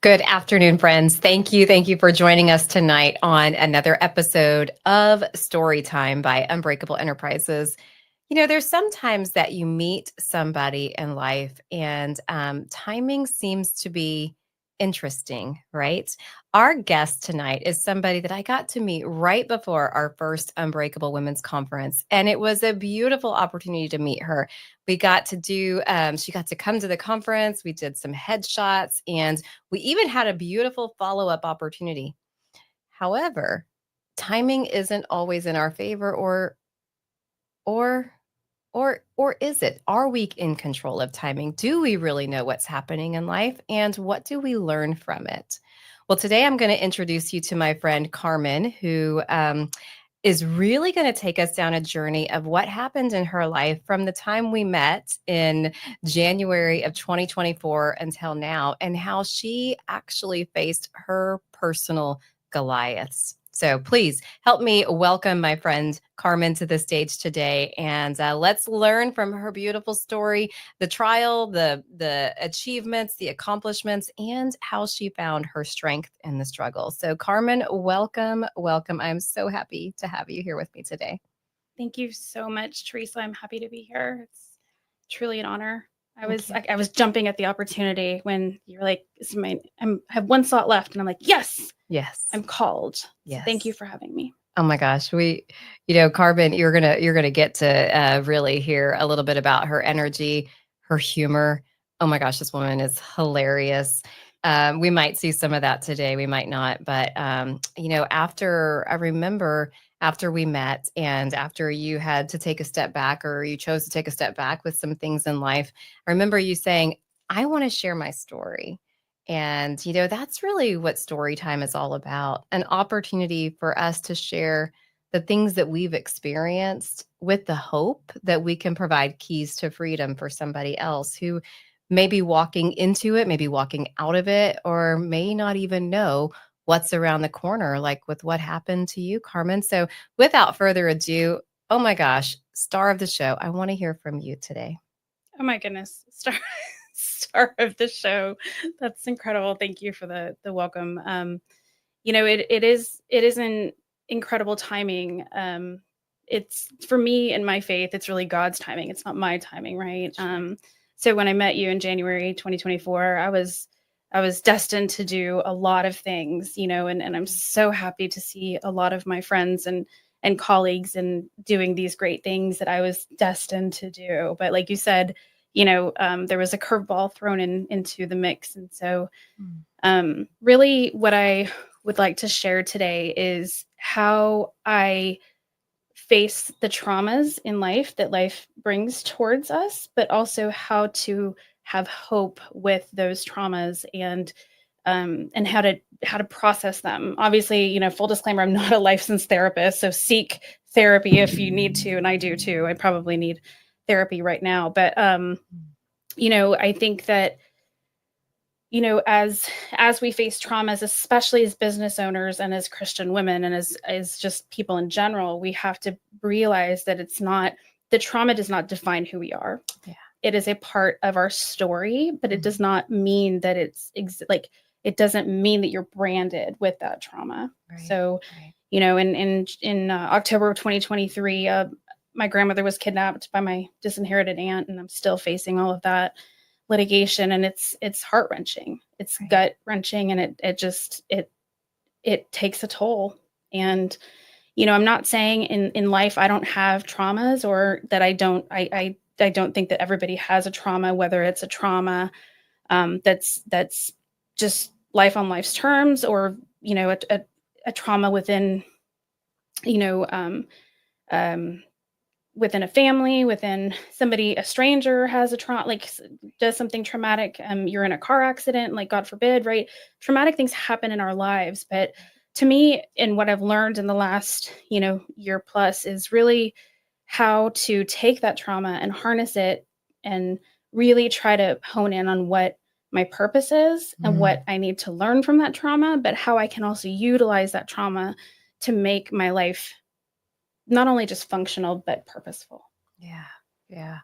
Good afternoon, friends. Thank you. Thank you for joining us tonight on another episode of Storytime by Unbreakable Enterprises. There's sometimes that you meet somebody in life and timing seems to be interesting, right? Our guest tonight is somebody that I got to meet right before our first Unbreakable Women's Conference. And it was a beautiful opportunity to meet her. She got to come to the conference. We did some headshots and we even had a beautiful follow up opportunity. However, timing isn't always in our favor or or is it? Are we in control of timing? Do we really know what's happening in life and what do we learn from it? Well, today I'm going to introduce you to my friend Carmen, who is really going to take us down a journey of what happened in her life from the time we met in January of 2024 until now, and how she actually faced her personal Goliaths. So please help me welcome my friend Carmen to the stage today, and let's learn from her beautiful story, the trial, the achievements, the accomplishments, and how she found her strength in the struggle. So Carmen, welcome, welcome. I'm so happy to have you here with me today. Thank you so much, Teresa. I'm happy to be here. It's truly an honor. I was Okay. I was jumping at the opportunity when you're like, I have one slot left, and I'm like, yes, Yes. I'm called. So Yes. thank you for having me. Oh my gosh, Carmen, you're gonna get to really hear a little bit about her energy, her humor. Oh my gosh, this woman is hilarious. We might see some of that today, we might not, but after we met and after you had to take a step back, or you chose to take a step back with some things in life, I remember you saying, "I want to share my story." And, that's really what story time is all about, an opportunity for us to share the things that we've experienced with the hope that we can provide keys to freedom for somebody else who may be walking into it, maybe walking out of it, or may not even know what's around the corner, like with what happened to you, Carmen. So without further ado, oh my gosh, star of the show, I want to hear from you today. Oh my goodness, star of the show. That's incredible. Thank you for the welcome. It is an incredible timing. It's for me in my faith, it's really God's timing. It's not my timing, right? So when I met you in January 2024, I was destined to do a lot of things, and I'm so happy to see a lot of my friends and colleagues and doing these great things that I was destined to do. But like you said, there was a curveball thrown into the mix, and so really what I would like to share today is how I face the traumas in life that life brings towards us, but also how to have hope with those traumas and how to process them. Obviously, full disclaimer, I'm not a licensed therapist, so seek therapy if you need to, and I do too. I probably need therapy right now, but I think that as we face traumas, especially as business owners and as Christian women and as just people in general, we have to realize that the trauma does not define who we are. Yeah. It is a part of our story, but it does not mean that it doesn't mean that you're branded with that trauma. Right. So, Right. in October of 2023, my grandmother was kidnapped by my disinherited aunt, and I'm still facing all of that litigation, and it's heart-wrenching, it's Right. gut-wrenching, and it takes a toll. And I'm not saying in life I don't have traumas, or that I don't think that everybody has a trauma, whether it's a trauma that's just life on life's terms, or a trauma within you know within a family, within somebody, a stranger has a trauma, like does something traumatic. You're in a car accident, like God forbid, right? Traumatic things happen in our lives. But to me, and what I've learned in the last, year plus, is really how to take that trauma and harness it and really try to hone in on what my purpose is and what I need to learn from that trauma, but how I can also utilize that trauma to make my life not only just functional, but purposeful. Yeah. Yeah.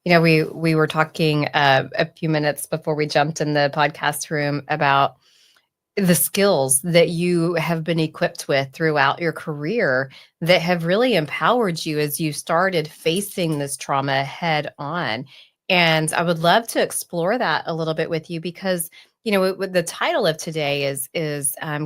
We were talking a few minutes before we jumped in the podcast room about the skills that you have been equipped with throughout your career that have really empowered you as you started facing this trauma head on. And I would love to explore that a little bit with you because the title of today is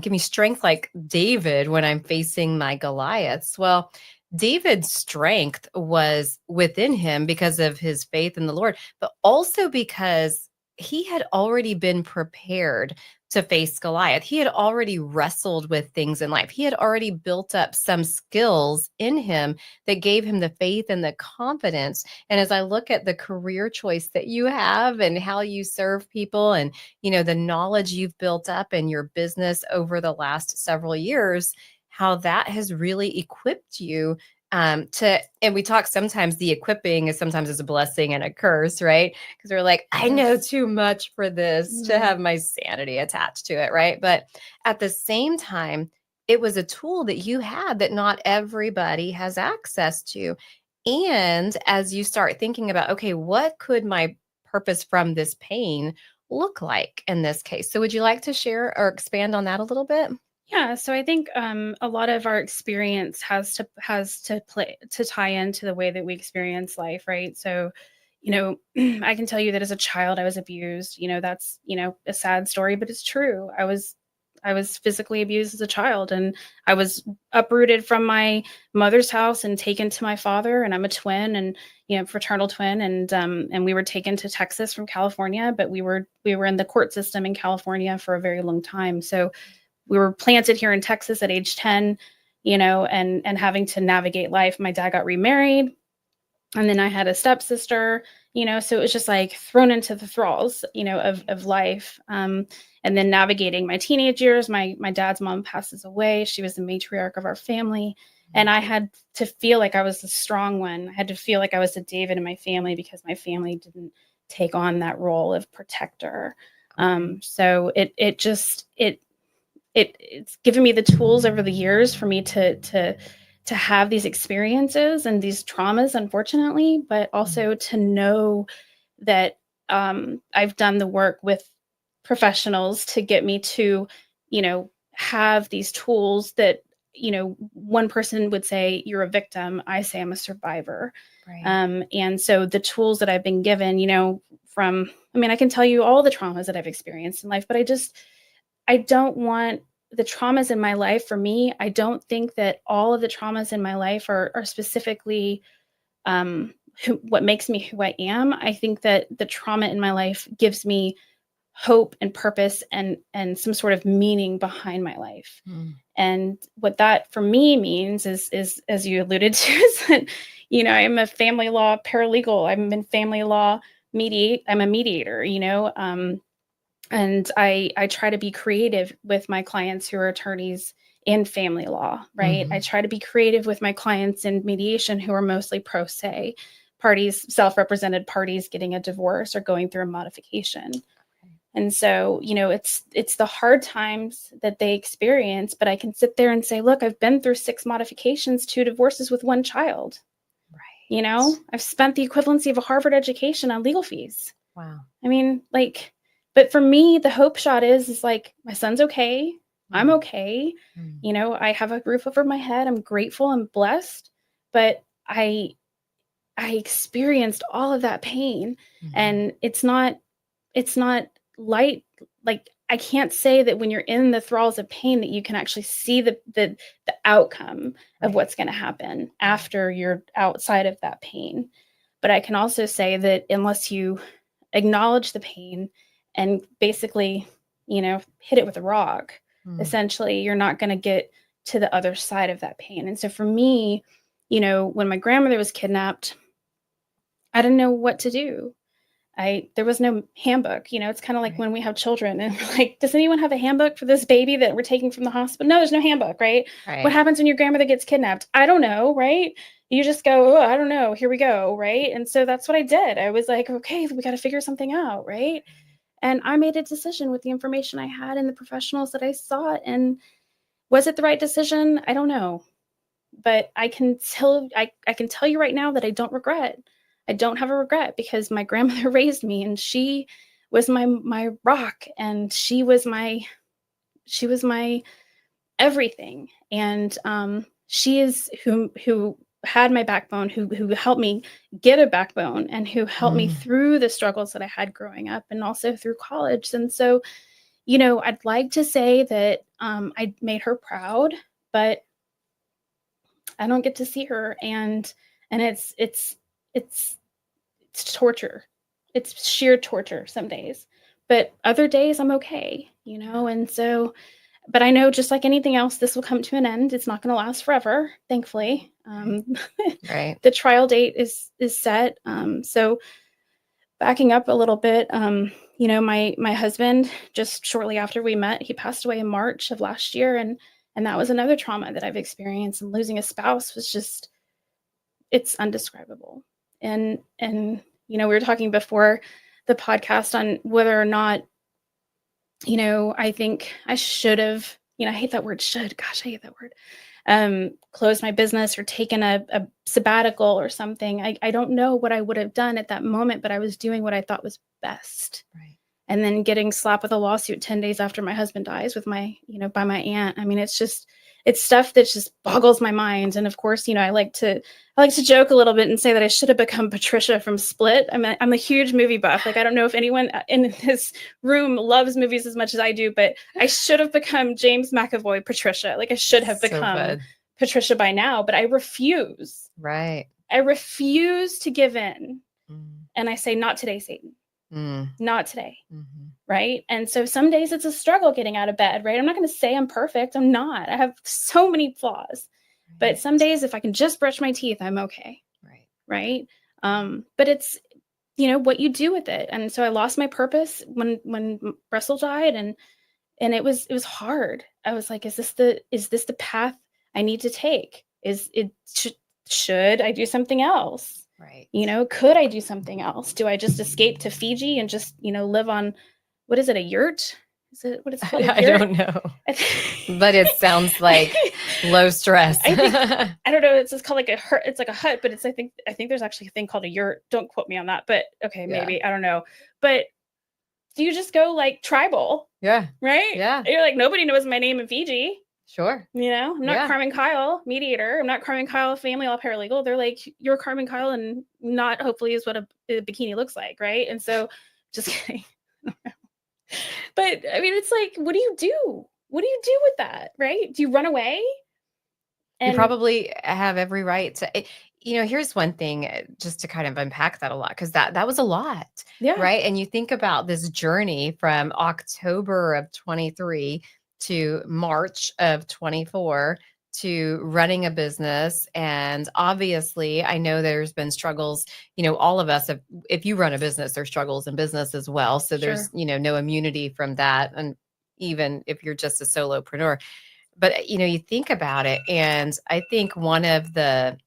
give me strength like David when I'm facing my Goliaths. Well, David's strength was within him because of his faith in the Lord, but also because he had already been prepared to face Goliath. He had already wrestled with things in life. He had already built up some skills in him that gave him the faith and the confidence. And as I look at the career choice that you have and how you serve people and, the knowledge you've built up in your business over the last several years, how that has really equipped you and we talk sometimes the equipping is sometimes is a blessing and a curse, right? Because we're like, I know too much for this to have my sanity attached to it, right? But at the same time, it was a tool that you had that not everybody has access to. And as you start thinking about, okay, what could my purpose from this pain look like in this case? So would you like to share or expand on that a little bit? Yeah, so I think a lot of our experience has to play to tie into the way that we experience life, right? So, I can tell you that as a child I was abused. That's a sad story, but it's true. I was physically abused as a child, and I was uprooted from my mother's house and taken to my father. And I'm a twin, and fraternal twin, and we were taken to Texas from California, but we were in the court system in California for a very long time. So we were planted here in Texas at age 10, and having to navigate life. My dad got remarried, and then I had a stepsister, so it was just like thrown into the thralls, of life. And then navigating my teenage years, my dad's mom passes away. She was the matriarch of our family. And I had to feel like I was the strong one. I had to feel like I was the David in my family because my family didn't take on that role of protector. So it's given me the tools over the years for me to have these experiences and these traumas, unfortunately, but also to know that I've done the work with professionals to get me to, have these tools that, one person would say you're a victim. I say I'm a survivor. Right. And so the tools that I've been given, I can tell you all the traumas that I've experienced in life, but I don't want the traumas in my life. For me, I don't think that all of the traumas in my life are specifically what makes me who I am. I think that the trauma in my life gives me hope and purpose and some sort of meaning behind my life. And what that for me means is as you alluded to, is that, I'm a family law paralegal. I'm in family law I'm a mediator, and I try to be creative with my clients who are attorneys in family law, right? I try to be creative with my clients in mediation who are mostly pro se parties, self-represented parties getting a divorce or going through a modification. And so, it's the hard times that they experience, but I can sit there and say, look, I've been through 6 modifications, 2 divorces with 1 child. Right. I've spent the equivalency of a Harvard education on legal fees. Wow. But for me, the hope shot is like, my son's okay. I'm okay. I have a roof over my head. I'm grateful. I'm blessed. But I experienced all of that pain, and it's not light. Like, I can't say that when you're in the thralls of pain that you can actually see the outcome of what's going to happen after you're outside of that pain. But I can also say that unless you acknowledge the pain and basically, hit it with a rock, essentially, you're not going to get to the other side of that pain. And so for me, when my grandmother was kidnapped, I didn't know what to do. There was no handbook. It's kind of like when we have children and we're like, does anyone have a handbook for this baby that we're taking from the hospital? No, there's no handbook, right? What happens when your grandmother gets kidnapped? I don't know, right? You just go, oh, I don't know. Here we go, right? And so that's what I did. I was like, okay, we got to figure something out, right? And I made a decision with the information I had and the professionals that I sought. And was it the right decision? I don't know. But I can tell you right now that I don't regret. I don't have a regret because my grandmother raised me, and she was my rock, and she was my everything. And she is who had my backbone, who helped me get a backbone, and who helped me through the struggles that I had growing up and also through college. And so, I'd like to say that I made her proud, but I don't get to see her, and it's torture. It's sheer torture some days, but other days I'm okay, and so, but I know, just like anything else, this will come to an end. It's not going to last forever, thankfully. Right. The trial date is set. So backing up a little bit, my husband, just shortly after we met, he passed away in March of last year, and that was another trauma that I've experienced. And losing a spouse was just, it's undescribable. And we were talking before the podcast on whether or not, I think I should have, I hate that word should. Gosh, I hate that word. Closed my business or taken a sabbatical or something. I don't know what I would have done at that moment, but I was doing what I thought was best. Right. And then getting slapped with a lawsuit 10 days after my husband dies with by my aunt. I mean, it's stuff that just boggles my mind. And of course, I like to joke a little bit and say that I should have become Patricia from Split. I'm a huge movie buff. Like, I don't know if anyone in this room loves movies as much as I do, but I should have become James McAvoy Patricia. Like, I should have become Patricia by now, but I refuse. Right. I refuse to give in. And I say, not today, Satan. Not today. Right. And so some days it's a struggle getting out of bed. Right. I'm not going to say I'm perfect. I'm not. I have so many flaws. But some days, if I can just brush my teeth, I'm okay. Right. But it's, what you do with it. And so I lost my purpose when Russell died, and it was hard. I was like, is this the path I need to take? Should I do something else? Right. Could I do something else? Do I just escape to Fiji and just, live on, what is it, a yurt? Is it what it's called? I don't know. But it sounds like low stress. I don't know. It's just called like a hut. It's like a hut, but I think there's actually a thing called a yurt. Don't quote me on that, but okay, maybe. Yeah. I don't know. But do you just go like tribal? Yeah. Right? Yeah. You're like, nobody knows my name in Fiji. Sure. I'm not Carmen Kyle, mediator. I'm not Carmen Kyle, family law paralegal. They're like, you're Carmen Kyle, and not hopefully is what a bikini looks like, right? And so, just kidding. But I mean, it's like, what do you do? What do you do with that, right? Do you run away? You probably have every right to. Here's one thing, just to kind of unpack that a lot, because that was a lot, right? And you think about this journey from October of 23 to March of 24 to running a business. And obviously, I know there's been struggles, all of us have, if you run a business, there's struggles in business as well. So there's, no immunity from that. And even if you're just a solopreneur, but, you think about it. And I think one of the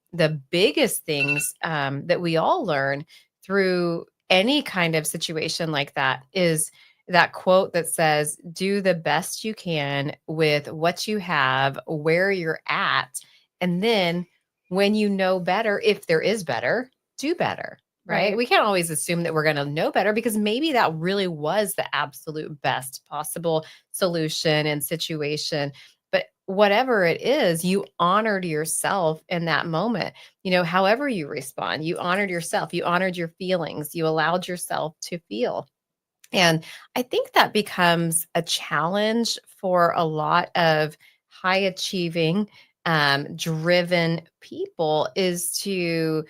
biggest things that we all learn through any kind of situation like that is that quote that says, do the best you can with what you have, where you're at. And then when you know better, if there is better, do better. Right. We can't always assume that we're going to know better, because maybe that really was the absolute best possible solution and situation. But whatever it is, you honored yourself in that moment. However you respond, you honored yourself, you honored your feelings, you allowed yourself to feel. And I think that becomes a challenge for a lot of high achieving, driven people, is to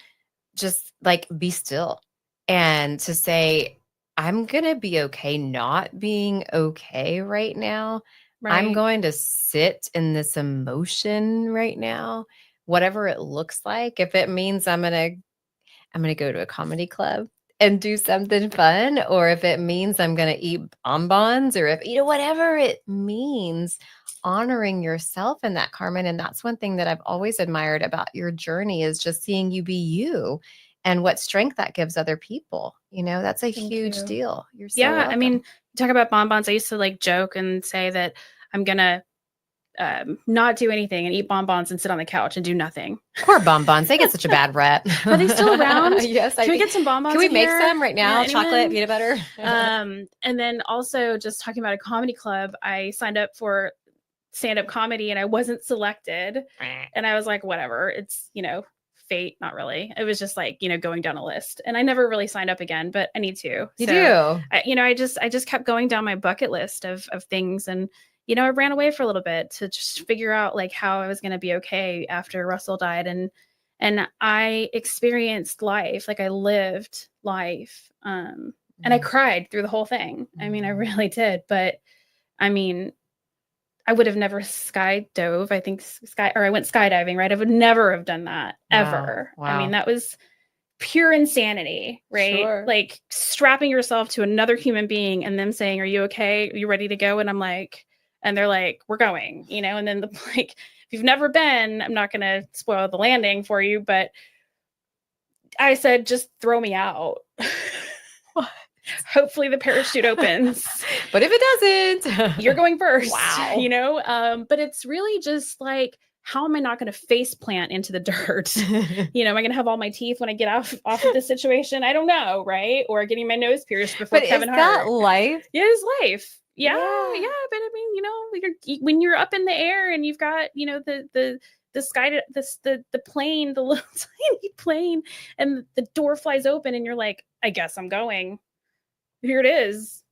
just like be still and to say, I'm going to be okay not being okay right now. Right. I'm going to sit in this emotion right now, whatever it looks like. If it means I'm going to go to a comedy club and do something fun, or if it means I'm going to eat bonbons, or if, whatever it means, honoring yourself in that, Carmen. And that's one thing that I've always admired about your journey, is just seeing you be you and what strength that gives other people. That's a huge deal. You're so welcome. I mean, talk about bonbons. I used to like joke and say that I'm going to not do anything and eat bonbons and sit on the couch and do nothing. Poor bonbons. They get such a bad rep. Are they still around? Yes. Can we get some bonbons? Can we make here? some right now? Yeah, Chocolate, peanut butter. And then also just talking about a comedy club, I signed up for stand-up comedy and I wasn't selected. And I was like, whatever, it's, fate. Not really. It was just like, going down a list, and I never really signed up again, but I need to. You do. I just kept going down my bucket list of things. And, I ran away for a little bit to just figure out like how I was going to be okay after Russell died. And I experienced life. Like I lived life. And I cried through the whole thing. I mean, I really did. But I mean, I would have never skydove. I think I went skydiving, right? I would never have done that ever. Wow. I mean, that was pure insanity, right? Sure. Like strapping yourself to another human being and them saying, "Are you okay? Are you ready to go?" And I'm like, and they're like, "We're going," and then if you've never been, I'm not going to spoil the landing for you, but I said, just throw me out. Hopefully the parachute opens. But if it doesn't, you're going first. Wow. But it's really just like, how am I not going to face plant into the dirt? Am I going to have all my teeth when I get off of this situation? I don't know, right? Or getting my nose pierced before Kevin Hart. Is that life? Yeah, it's life. Yeah. But I mean, when you're up in the air and you've got, the sky, the plane, the little tiny plane, and the door flies open, and you're like, I guess I'm going. Here it is.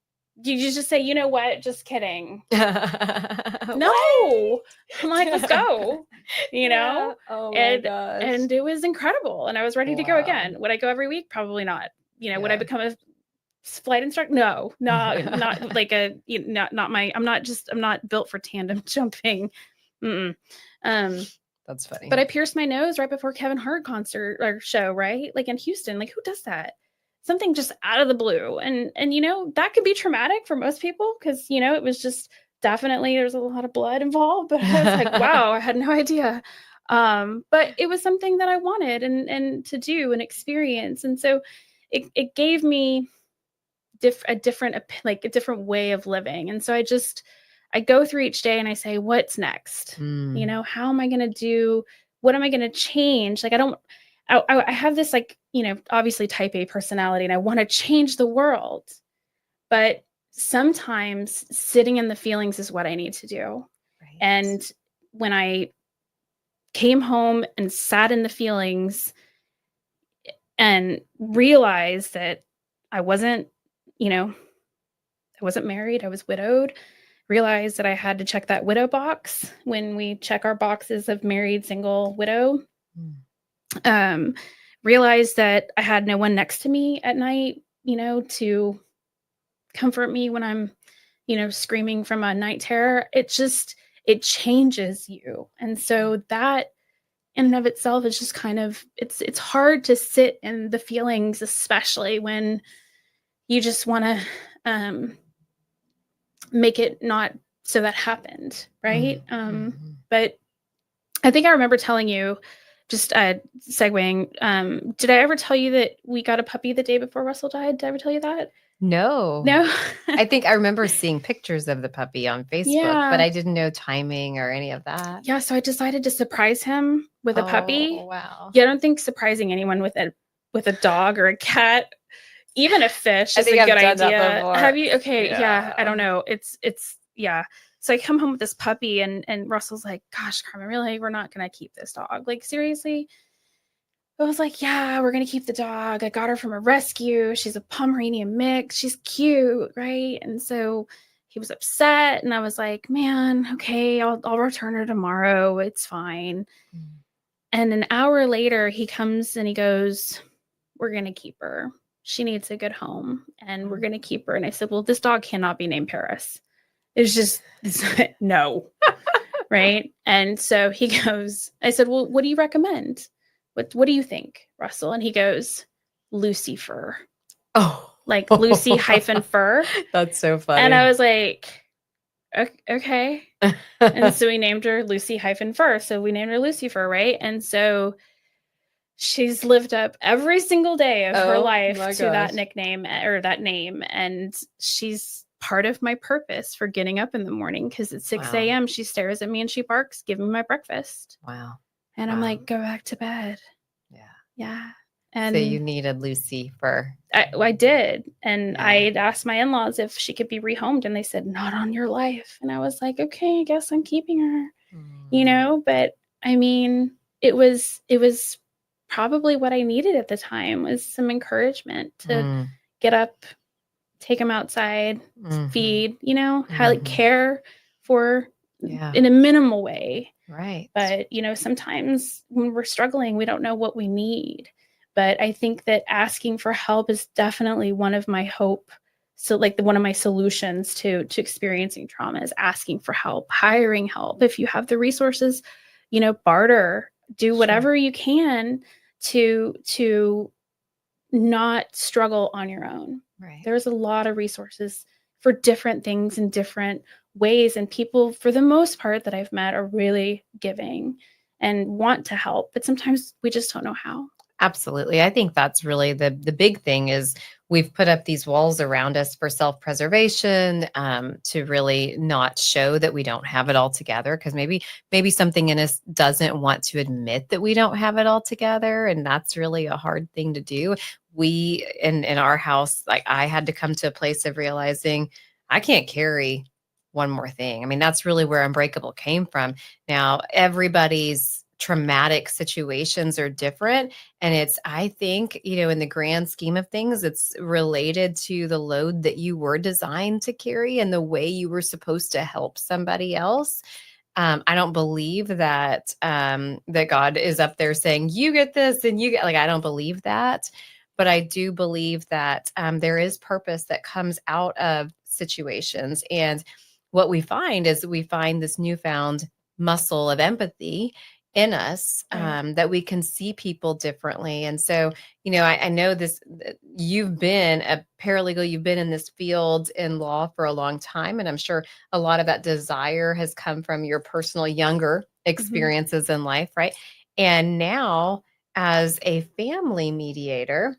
You just say, you know what? Just kidding. No. I'm like, let's go. Yeah. Oh my gosh. And it was incredible. And I was ready to go again. Would I go every week? Probably not. Would I become a flight instructor? No, not like I'm not built for tandem jumping. That's funny. But I pierced my nose right before Kevin Hart concert or show, right? Like in Houston. Like, who does that? Something just out of the blue. And that could be traumatic for most people because, it was just definitely, there's a lot of blood involved, but I was like, wow, I had no idea. But it was something that I wanted and to do and experience. And so it gave me a different way of living. And so I go through each day and I say, what's next? How am I going to do? What am I going to change? Like, I have this obviously type A personality and I want to change the world, but sometimes sitting in the feelings is what I need to do. Right. And when I came home and sat in the feelings and realized that I wasn't married, I was widowed, realized that I had to check that widow box when we check our boxes of married, single, widow. Realized that I had no one next to me at night, to comfort me when I'm, screaming from a night terror. It changes you. And so that in and of itself is just kind of, it's hard to sit in the feelings, especially when you just want to, make it not so that happened. Right. But I think I remember telling you, just segueing, did I ever tell you that we got a puppy the day before Russell died? Did I ever tell you that? No. I think I remember seeing pictures of the puppy on Facebook, but I didn't know timing or any of that. Yeah, so I decided to surprise him with a puppy. Wow. Yeah, I don't think surprising anyone with a dog or a cat, even a fish, is a good idea. Have you? Okay, yeah, I don't know. It's yeah. So I come home with this puppy and Russell's like, gosh, Carmen, really? We're not going to keep this dog. Like, seriously? I was like, yeah, we're going to keep the dog. I got her from a rescue. She's a Pomeranian mix. She's cute, right? And so he was upset. And I was like, man, okay, I'll return her tomorrow. It's fine. And an hour later, he comes and he goes, we're going to keep her. She needs a good home. And we're going to keep her. And I said, well, this dog cannot be named Paris. It's no. Right. And so he goes, I said, well, what do you recommend? What do you think, Russell? And he goes, Lucifer. Oh, like Lucy hyphen fur. That's so funny. And I was like, okay. And so we named her Lucy hyphen fur. So we named her Lucifer. Right. And so she's lived up every single day of her life to that nickname or that name. And she's part of my purpose for getting up in the morning, because at 6 Wow. a.m. she stares at me and she barks, give me my breakfast. Wow. And I'm Wow. like, go back to bed. Yeah. Yeah. So you And needed Lucy for I did. And Yeah. I'd asked my in-laws if she could be rehomed, and they said, not on your life. And I was like, okay, I guess I'm keeping her, you Mm, know, but I mean, it was probably what I needed at the time, was some encouragement to mm, get up, take him outside, mhm, feed, you know, how, like, mhm. care for Yeah. in a minimal way. Right. But, you know, sometimes when we're struggling, we don't know what we need. But I think that asking for help is definitely one of my hope. So, like, one of my solutions to experiencing trauma is asking for help, hiring help. If you have the resources, you know, barter, do Sure. whatever you can to not struggle on your own. Right. There's a lot of resources for different things in different ways. And people, for the most part, that I've met are really giving and want to help. But sometimes we just don't know how. Absolutely. I think that's really the big thing is we've put up these walls around us for self-preservation, to really not show that we don't have it all together. Because maybe something in us doesn't want to admit that we don't have it all together, and that's really a hard thing to do. We in our house, like, I had to come to a place of realizing I can't carry one more thing. I mean, that's really where Unbreakable came from. Now, everybody's traumatic situations are different. And it's, I think, in the grand scheme of things, it's related to the load that you were designed to carry and the way you were supposed to help somebody else. I don't believe that God is up there saying, you get this and you get, like, I don't believe that. But I do believe that there is purpose that comes out of situations. And what we find is we find this newfound muscle of empathy in us, Right. that we can see people differently. And so, I know this, you've been a paralegal, you've been in this field in law for a long time. And I'm sure a lot of that desire has come from your personal younger Mhm. experiences in life, right? And now, as a family mediator,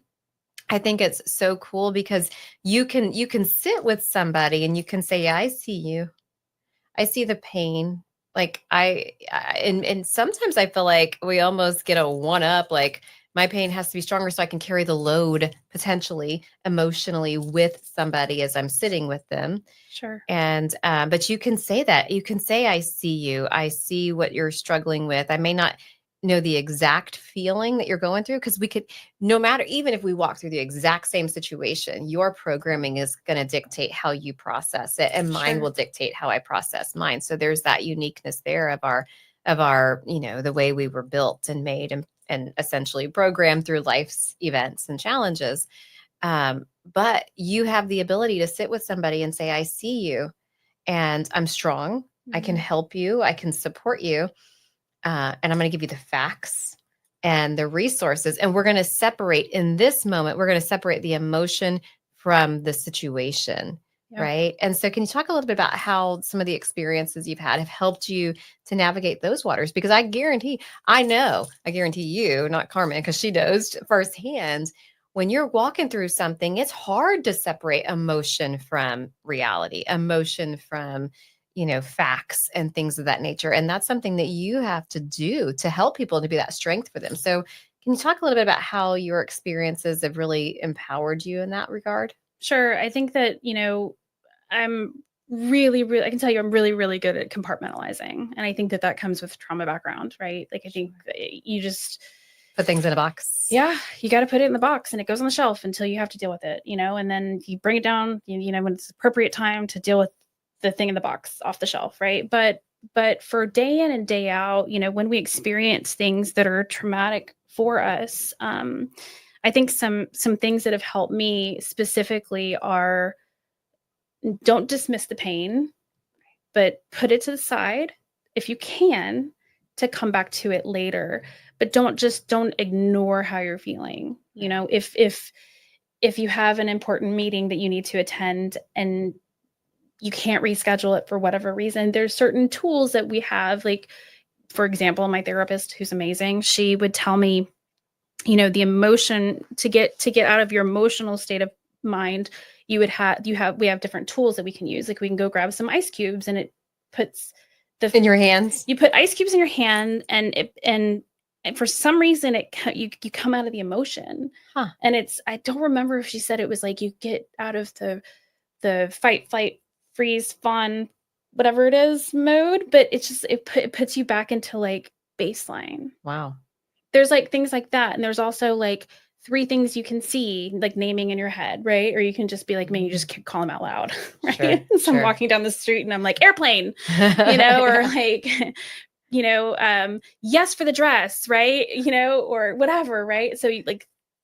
I think it's so cool because you can sit with somebody and you can say, yeah, I see you. I see the pain. Like, and sometimes I feel like we almost get a one up, like my pain has to be stronger so I can carry the load potentially emotionally with somebody as I'm sitting with them. Sure. And but you can say that. You can say, I see you. I see what you're struggling with. I may not know the exact feeling that you're going through, because we could, no matter, even if we walk through the exact same situation, your programming is going to dictate how you process it, and mine Sure. will dictate how I process mine. So there's that uniqueness there of our, the way we were built and made and essentially programmed through life's events and challenges. But you have the ability to sit with somebody and say, I see you and I'm strong. I can Mhm. help you. I can support you. And I'm going to give you the facts and the resources. And we're going to separate in this moment, we're going to separate the emotion from the situation. Yeah. Right. And so, can you talk a little bit about how some of the experiences you've had have helped you to navigate those waters? Because I guarantee you, not Carmen, because she knows firsthand, when you're walking through something, it's hard to separate emotion from reality, emotion from facts and things of that nature. And that's something that you have to do to help people, to be that strength for them. So, can you talk a little bit about how your experiences have really empowered you in that regard? Sure. I think that, I'm really, I can tell you I'm really, really good at compartmentalizing. And I think that that comes with trauma background, right? Like, I think that you just, Put things in a box. yeah, you got to put it in the box and it goes on the shelf until you have to deal with it, and then you bring it down, when it's appropriate time to deal with the thing in the box off the shelf, right? But for day in and day out, when we experience things that are traumatic for us, I think some things that have helped me specifically are, don't dismiss the pain, but put it to the side if you can, to come back to it later. But don't ignore how you're feeling. If you have an important meeting that you need to attend and you can't reschedule it for whatever reason, there's certain tools that we have. Like, for example, my therapist, who's amazing, she would tell me, the emotion, to get out of your emotional state of mind, we have different tools that we can use. Like we can go grab some ice cubes and it puts In your hands? you put ice cubes in your hand and for some reason you come out of the emotion. Huh. And I don't remember if she said it was like you get out of the fight, flight, freeze, fawn, whatever it is mode, but it's just it puts you back into like baseline. Wow. There's like things like that, and there's also like 3 things you can see, like naming in your head, right? Or you can just be like me, you just call them out loud, right? Sure, So I'm walking down the street and I'm like airplane, or like, yes for the dress, right? Or whatever, right? So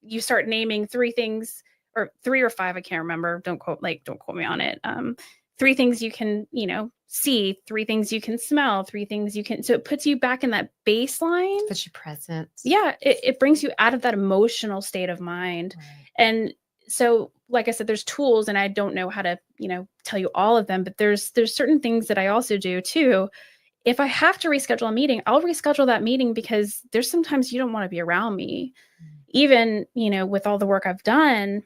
you start naming 3 things, or 3 or 5, I can't remember. Don't quote me on it. 3 things you can, see, 3 things you can smell, 3 things you can. So it puts you back in that baseline. Puts you present. Yeah, it brings you out of that emotional state of mind. Right. And so, like I said, there's tools, and I don't know how to, tell you all of them, but there's certain things that I also do too. If I have to reschedule a meeting, I'll reschedule that meeting, because there's sometimes you don't want to be around me. Even, with all the work I've done,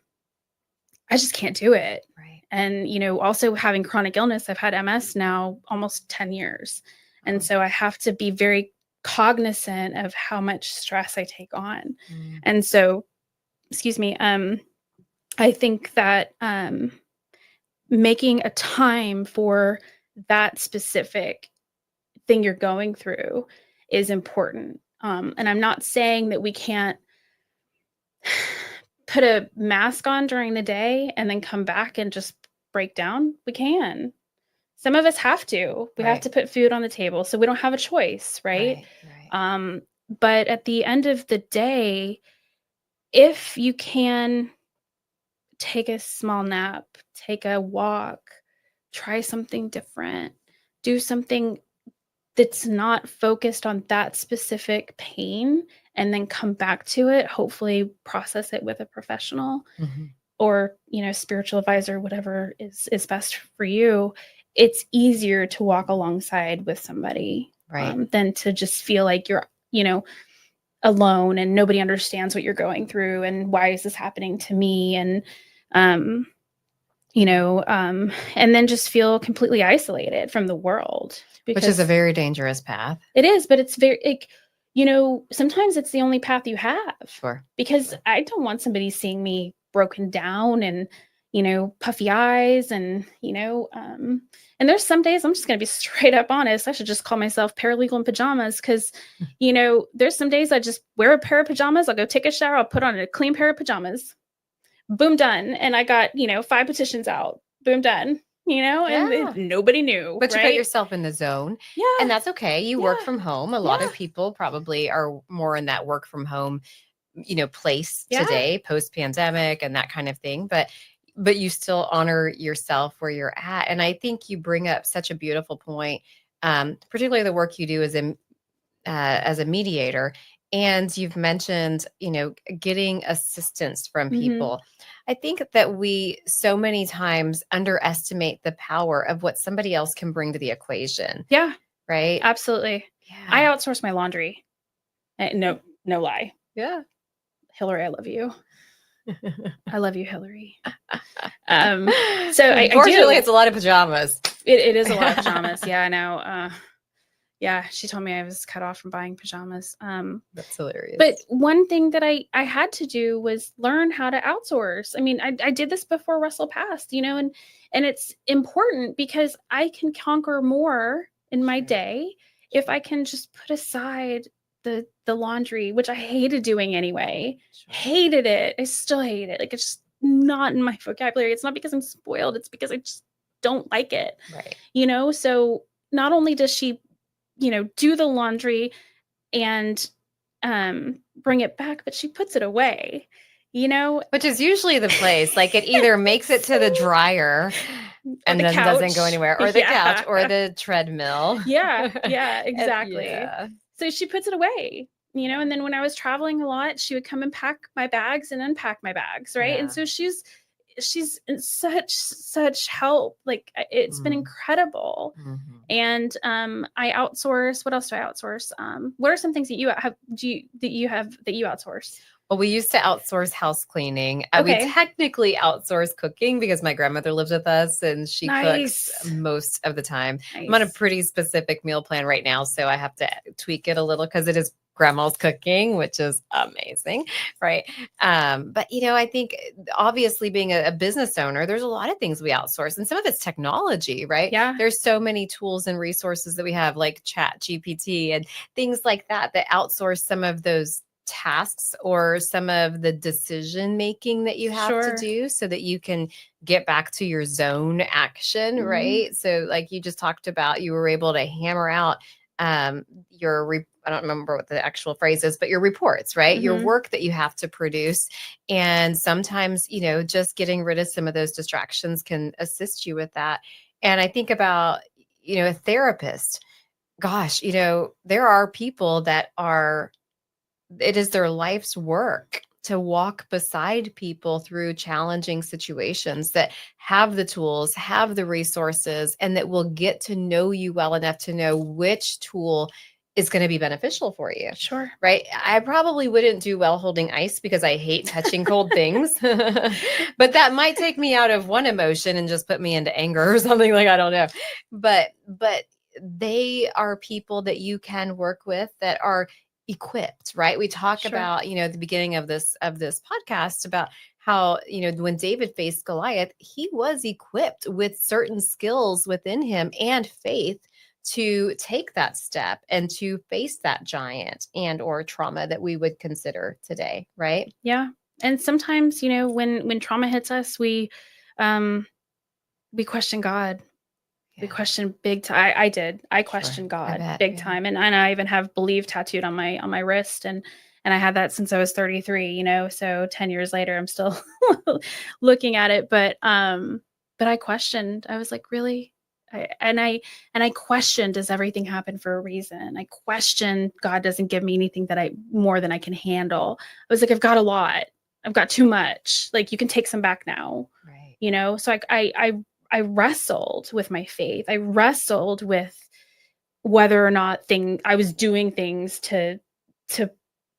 I just can't do it. Right. And, also having chronic illness, I've had MS now almost 10 years. And so I have to be very cognizant of how much stress I take on. And so, excuse me, I think that making a time for that specific thing you're going through is important. And I'm not saying that we can't put a mask on during the day and then come back and just break down. We can. Some of us have to. We have to put food on the table, so we don't have a choice, right? But at the end of the day, if you can take a small nap, take a walk, try something different, do something that's not focused on that specific pain, and then come back to it, hopefully process it with a professional or, spiritual advisor, whatever is best for you. It's easier to walk alongside with somebody than to just feel like you're, alone and nobody understands what you're going through and why is this happening to me? And, and then just feel completely isolated from the world. Which is a very dangerous path. It is, but it's very, sometimes it's the only path you have. Sure. Because I don't want somebody seeing me broken down and, puffy eyes and, and there's some days, I'm just going to be straight up honest. I should just call myself paralegal in pajamas, because, there's some days I just wear a pair of pajamas. I'll go take a shower. I'll put on a clean pair of pajamas. Boom, done. And I got, 5 petitions out. Boom, done. And nobody knew. But you put yourself in the zone. Yeah. And that's okay. You work from home. A lot of people probably are more in that work from home, place today, post-pandemic and that kind of thing. But you still honor yourself where you're at. And I think you bring up such a beautiful point, particularly the work you do as a mediator. And you've mentioned, getting assistance from people. I think that we so many times underestimate the power of what somebody else can bring to the equation. Yeah. Right. Absolutely. Yeah. I outsource my laundry. No lie. Yeah. Hillary, I love you. I love you, Hillary. So unfortunately, it's a lot of pajamas. It is a lot of pajamas. Yeah, I know. Yeah, she told me I was cut off from buying pajamas. That's hilarious. But one thing that I had to do was learn how to outsource. I mean, I did this before Russell passed, and it's important because I can conquer more in my day if I can just put aside the laundry, which I hated doing anyway. Hated it. I still hate it. Like, it's just not in my vocabulary. It's not because I'm spoiled. It's because I just don't like it. Right. So not only does she, do the laundry and bring it back, but she puts it away, which is usually the place. Like, it either makes it to the dryer and then doesn't go anywhere, or the couch, or the treadmill. Yeah, exactly. So she puts it away, and then when I was traveling a lot, she would come and pack my bags and unpack my bags, right? And so she's in such help. Like, it's been incredible. And I outsource. What else do I outsource? What are some things that you outsource? Well, we used to outsource house cleaning. We Okay. technically outsource cooking because my grandmother lives with us and she cooks Nice. most of the time. I'm on a Nice. pretty specific meal plan right now, so I have to tweak it a little because it is grandma's cooking, which is amazing, right? But I think obviously being a business owner, there's a lot of things we outsource, and some of it's technology, right? Yeah. There's so many tools and resources that we have, like Chat GPT and things like that outsource some of those tasks or some of the decision making that you have to Sure. do so that you can get back to your zone action, Mhm. right? So like you just talked about, you were able to hammer out I don't remember what the actual phrase is, but your reports, right? Your Mhm. work that you have to produce. And sometimes, just getting rid of some of those distractions can assist you with that. And I think about, a therapist. Gosh, there are people that are it is their life's work to walk beside people through challenging situations that have the tools, have the resources, and that will get to know you well enough to know which tool is going to be beneficial for you. Sure. Right. I probably wouldn't do well holding ice because I hate touching cold things, but that might take me out of one emotion and just put me into anger or something, like, I don't know. But they are people that you can work with that are equipped, right? We talk Sure. about, at the beginning of this podcast about how, when David faced Goliath, he was equipped with certain skills within him and faith to take that step and to face that giant and or trauma that we would consider today, right? Yeah. And sometimes, when trauma hits us, we question God. We question big time. I did. I questioned God big time, and I even have believe tattooed on my wrist, and I had that since I was 33. So 10 years later, I'm still looking at it. But I questioned. I was like, really. I questioned, does everything happen for a reason? I questioned, God doesn't give me anything that I more than I can handle. I was like, I've got a lot. I've got too much. Like, you can take some back now. Right. So I wrestled with my faith. I wrestled with whether or not I was doing things to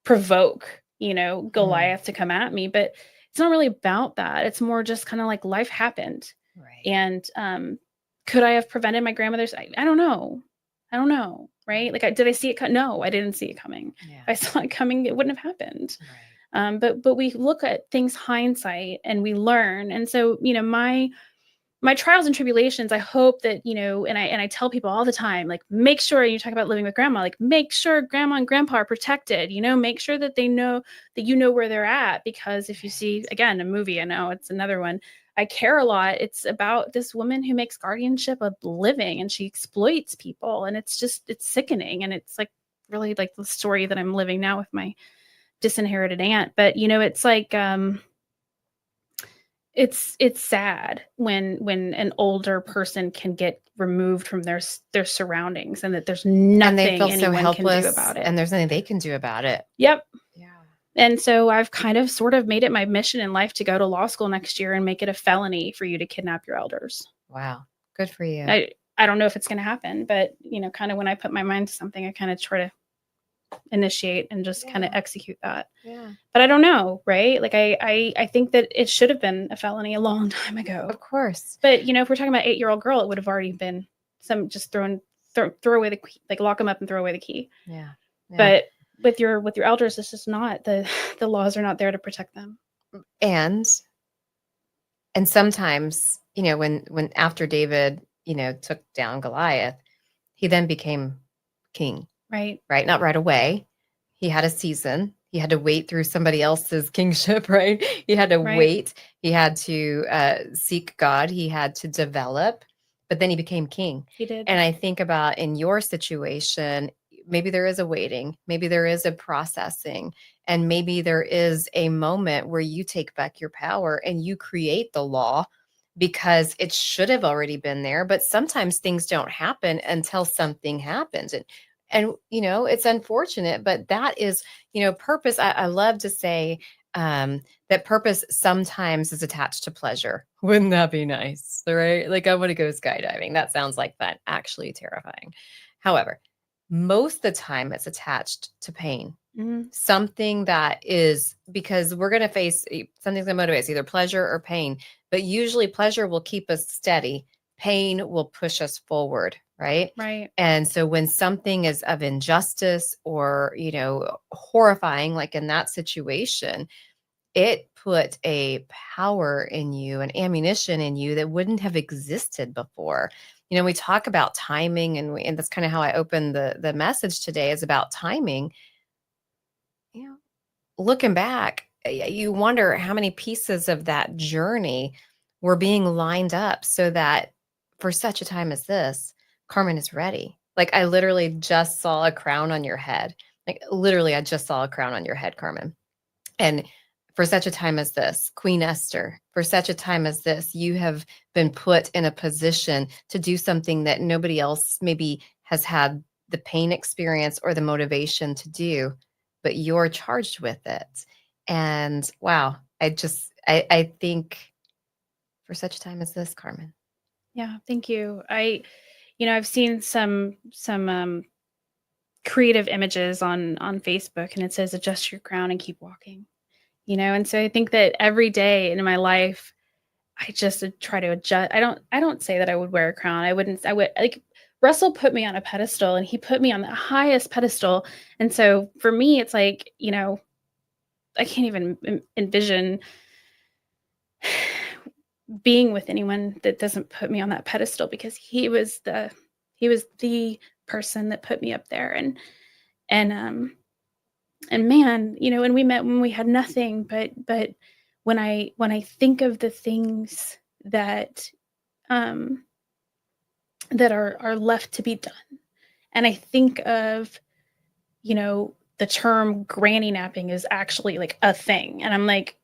provoke, Goliath to come at me. But it's not really about that. It's more just kind of like life happened. Right. And could I have prevented my grandmother's? I don't know. I don't know. Right. Like, did I see it? No, I didn't see it coming. Yeah. If I saw it coming, it wouldn't have happened. Right. But we look at things hindsight and we learn. And so, my trials and tribulations, I hope that, and I tell people all the time, like, make sure, you talk about living with grandma, like, make sure grandma and grandpa are protected, make sure that they know that where they're at. Because if you see, again, a movie, I know it's another one, I Care a Lot. It's about this woman who makes guardianship a living and she exploits people. And it's sickening. And it's like really like the story that I'm living now with my disinherited aunt. But, it's like, it's sad when an older person can get removed from their surroundings and that there's And they nothing feel so anyone can do helpless about it. and there's nothing they can do about it. Yep. Yeah. And so I've kind of sort of made it my mission in life to go to law school next year and make it a felony for you to kidnap your elders. Wow. Good for you. I don't know if it's going to happen, but kind of when I put my mind to something, I kind of try to initiate and just kind of execute that. Yeah. But I don't know, right? Like, I think that it should have been a felony a long time ago. Of course. But if we're talking about 8-year-old girl, it would have already been some just throw away the key, like lock them up and throw away the key. Yeah. But with your elders, it's just not the laws are not there to protect them. And sometimes, when after David, took down Goliath, he then became king. Right. Right. Not right away. He had a season. He had to wait through somebody else's kingship, right? He had to wait. He had to seek God. He had to develop, but then he became king. He did. And I think about in your situation, maybe there is a waiting, maybe there is a processing, and maybe there is a moment where you take back your power and you create the law because it should have already been there. But sometimes things don't happen until something happens. And it's unfortunate, but that is, purpose. I love to say that purpose sometimes is attached to pleasure. Wouldn't that be nice? Right? Like, I want to go skydiving. That sounds like fun. Actually terrifying. However, most of the time it's attached to pain. something that is, because we're going to face something's going to motivate us, either pleasure or pain, but usually pleasure will keep us steady. Pain will push us forward. Right. Right. And so when something is of injustice or, horrifying, like in that situation, it put a power in you, an ammunition in you that wouldn't have existed before. We talk about timing, and that's kind of how I opened the message today, is about timing. Looking back, you wonder how many pieces of that journey were being lined up so that for such a time as this, Carmen is ready. Like, I literally just saw a crown on your head. Like, literally, I just saw a crown on your head, Carmen. And for such a time as this, Queen Esther, for such a time as this, you have been put in a position to do something that nobody else maybe has had the pain experience or the motivation to do, but you're charged with it. And wow, I think for such a time as this, Carmen. Yeah, thank you. I've seen some creative images on Facebook, and it says adjust your crown and keep walking. And so I think that every day in my life, I just try to adjust. I don't say that I would wear a crown. I would like, Russell put me on a pedestal, and he put me on the highest pedestal. And so for me, it's like, I can't even envision being with anyone that doesn't put me on that pedestal, because he was the person that put me up there. And man, when we met, when we had nothing, but when I think of the things that that are left to be done, and I think of, the term granny napping is actually like a thing, and I'm like,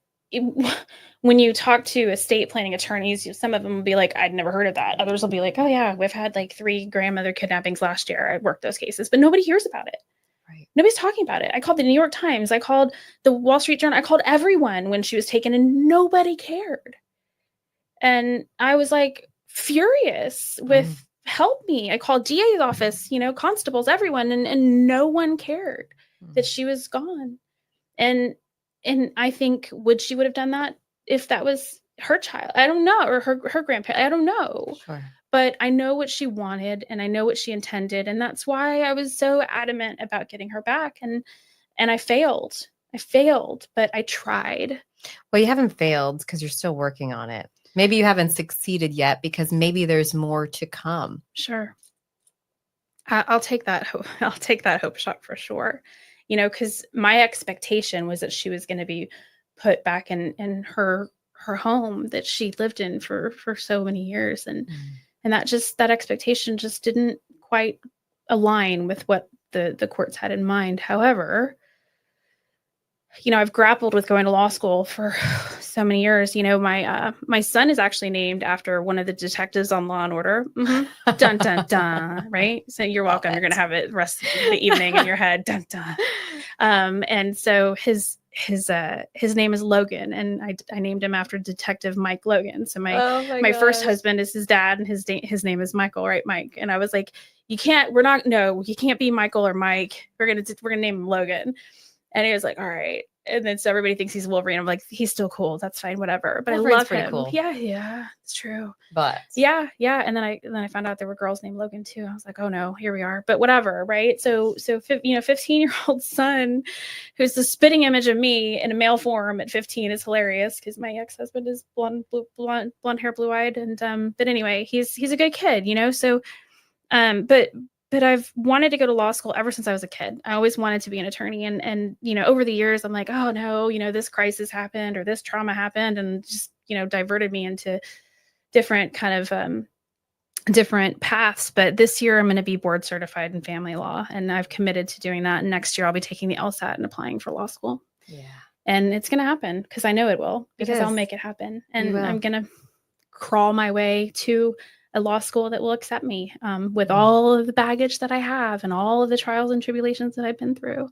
when you talk to estate planning attorneys, some of them will be like, I'd never heard of that. Others will be like, oh yeah, we've had like 3 grandmother kidnappings last year. I worked those cases, but nobody hears about it. Right. Nobody's talking about it. I called the New York Times. I called the Wall Street Journal. I called everyone when she was taken, and nobody cared. And I was like furious with, help me. I called DA's office, constables, everyone, and no one cared that she was gone. And I think, would have done that if that was her child? I don't know. Or her grandparent. I don't know. Sure. But I know what she wanted, and I know what she intended. And that's why I was so adamant about getting her back. And I failed. But I tried. Well, you haven't failed because you're still working on it. Maybe you haven't succeeded yet because maybe there's more to come. Sure. I'll take that. I'll take that hope shot for sure. Because my expectation was that she was going to be put back in her home that she lived in for so many years. And that expectation just didn't quite align with what the courts had in mind. However, I've grappled with going to law school for so many years. My son is actually named after one of the detectives on Law and Order. Mm-hmm. Dun, dun, dun. Right. So you're welcome. You're going to have it the rest of the evening in your head. Dun, dun. And so his name is Logan, and I named him after Detective Mike Logan. So my first husband is his dad, and his name is Michael, right? Mike. And I was like, you can't be Michael or Mike. We're going to name him Logan. And he was like, all right. And then so everybody thinks he's Wolverine. I'm like, he's still cool. That's fine, whatever. But Wolverine's I love pretty him. Cool. Yeah, it's true. But yeah. And then I found out there were girls named Logan too. I was like, oh no, here we are. But whatever, right? So 15-year-old son who's the spitting image of me in a male form at 15 is hilarious, because my ex-husband is blonde hair, blue eyed, and but anyway, he's a good kid, So but I've wanted to go to law school ever since I was a kid. I always wanted to be an attorney. And over the years, I'm like, oh no, this crisis happened or this trauma happened, and just, diverted me into different kind of different paths. But this year I'm going to be board certified in family law, and I've committed to doing that. And next year I'll be taking the LSAT and applying for law school. Yeah. And it's going to happen, because I know it will, because I'll make it happen. And I'm going to crawl my way to a law school that will accept me with all of the baggage that I have and all of the trials and tribulations that I've been through.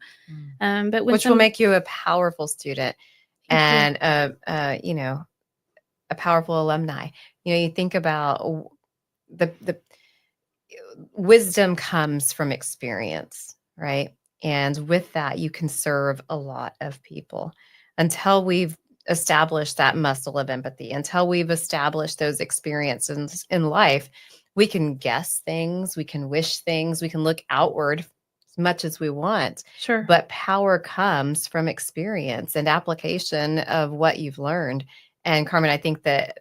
But which will make you a powerful student and a powerful alumni. You think about the wisdom comes from experience, right? And with that, you can serve a lot of people until we've established that muscle of empathy, until we've established those experiences in life. We can guess things, we can wish things, we can look outward as much as we want. Sure. But power comes from experience and application of what you've learned. And Carmen, I think that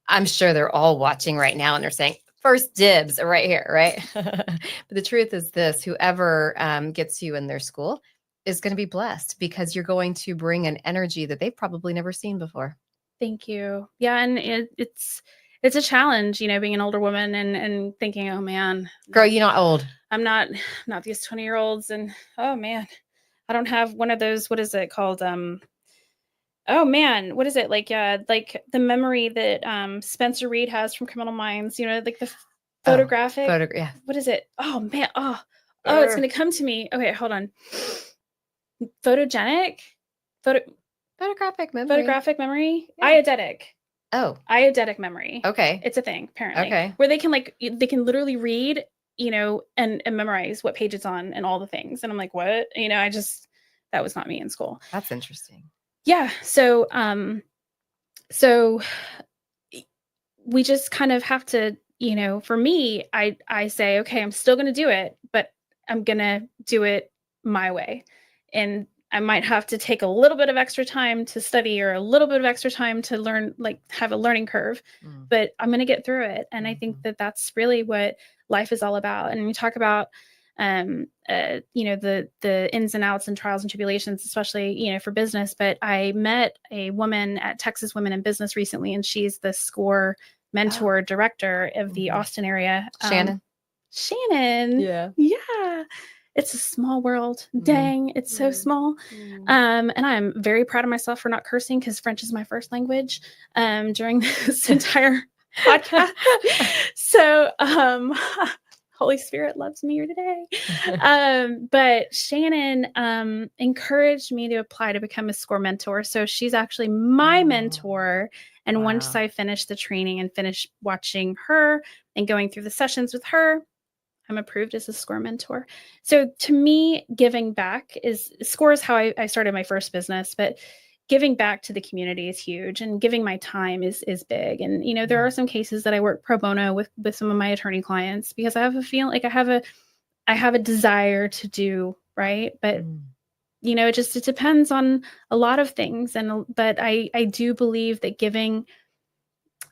I'm sure they're all watching right now and they're saying, first dibs right here, right? But the truth is this, whoever gets you in their school is going to be blessed because you're going to bring an energy that they've probably never seen before. Thank you. Yeah, and it's a challenge, being an older woman and thinking, oh man, Girl, you're not old. I'm not these 20-year-olds, and oh man, I don't have one of those, what is it called? Oh man, what is it? Like the memory that Spencer Reed has from Criminal Minds, like the photographic. Yeah. What is it? Oh man, it's gonna come to me. Okay, hold on. Photographic memory. Yeah. Eidetic. Oh. Eidetic memory. Okay. It's a thing, apparently. Okay. Where they can literally read, and memorize what page it's on and all the things. And I'm like, what? That was not me in school. That's interesting. Yeah. So we just kind of have to, for me, I say, okay, I'm still going to do it, but I'm going to do it my way. And I might have to take a little bit of extra time to study or a little bit of extra time to learn, like have a learning curve, but I'm going to get through it. And I think that that's really what life is all about. And we talk about, the ins and outs and trials and tribulations, especially, for business. But I met a woman at Texas Women in Business recently, and she's the SCORE mentor director of the Austin area. Shannon. Yeah. Yeah. It's a small world. Dang, it's so small. And I'm very proud of myself for not cursing because French is my first language during this entire podcast. So, Holy Spirit loves me here today. But Shannon encouraged me to apply to become a SCORE mentor. So she's actually my mentor. And once I finish the training and finish watching her and going through the sessions with her, I'm approved as a SCORE mentor. So to me, giving back SCORE is how I started my first business, but giving back to the community is huge, and giving my time is big. And, there are some cases that I work pro bono with some of my attorney clients because I have a feeling like I have a desire to do right. But, it depends on a lot of things. But I do believe that giving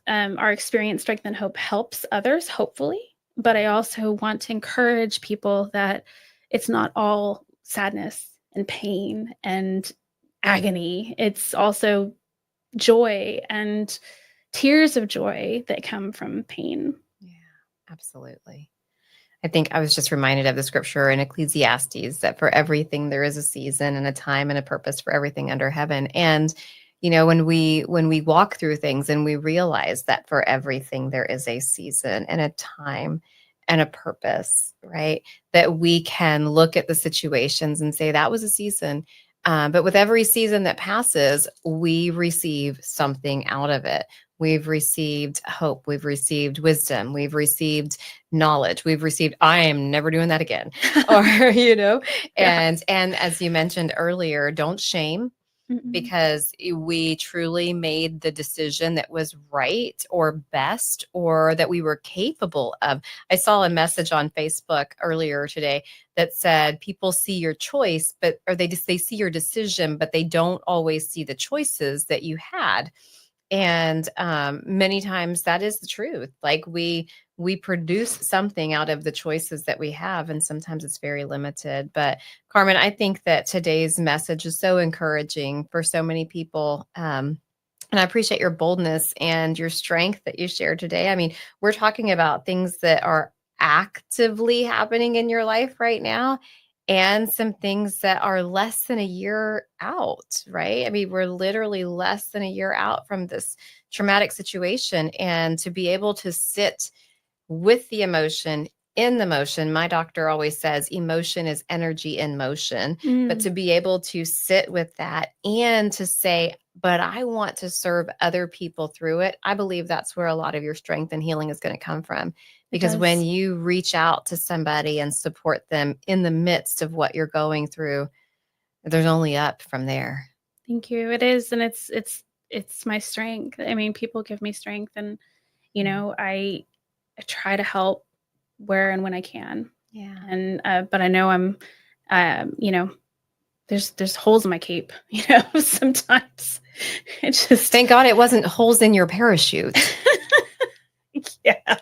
our experience, strength, and hope helps others, hopefully. But I also want to encourage people that it's not all sadness and pain and agony. It's also joy and tears of joy that come from pain. Yeah, absolutely. I think I was just reminded of the scripture in Ecclesiastes that for everything there is a season and a time and a purpose for everything under heaven. And when we walk through things and we realize that for everything there is a season and a time and a purpose, right? That we can look at the situations and say that was a season. But with every season that passes, we receive something out of it. We've received hope. We've received wisdom. We've received knowledge. We've received, I am never doing that again. Or, and as you mentioned earlier, don't shame. Because we truly made the decision that was right or best or that we were capable of. I saw a message on Facebook earlier today that said people see your choice, they see your decision, but they don't always see the choices that you had. And many times that is the truth. Like we produce something out of the choices that we have, and sometimes it's very limited. But Carmen, I think that today's message is so encouraging for so many people. And I appreciate your boldness and your strength that you shared today. I mean, we're talking about things that are actively happening in your life right now, and some things that are less than a year out, right? I mean, we're literally less than a year out from this traumatic situation. And to be able to sit with the emotion in the motion. My doctor always says emotion is energy in motion, but Mm, to be able to sit with that and to say, but I want to serve other people through it. I believe that's where a lot of your strength and healing is going to come from. it Because when does. you reach out to somebody and support them in the midst of what you're going through, there's only up from there. Thank you. It is, and it's my strength. I mean, people give me strength, and you know, I try to help where and when I can. Yeah. And but I know I'm, you know, there's holes in my cape. You know, sometimes it just Thank God it wasn't holes in your parachute. yeah.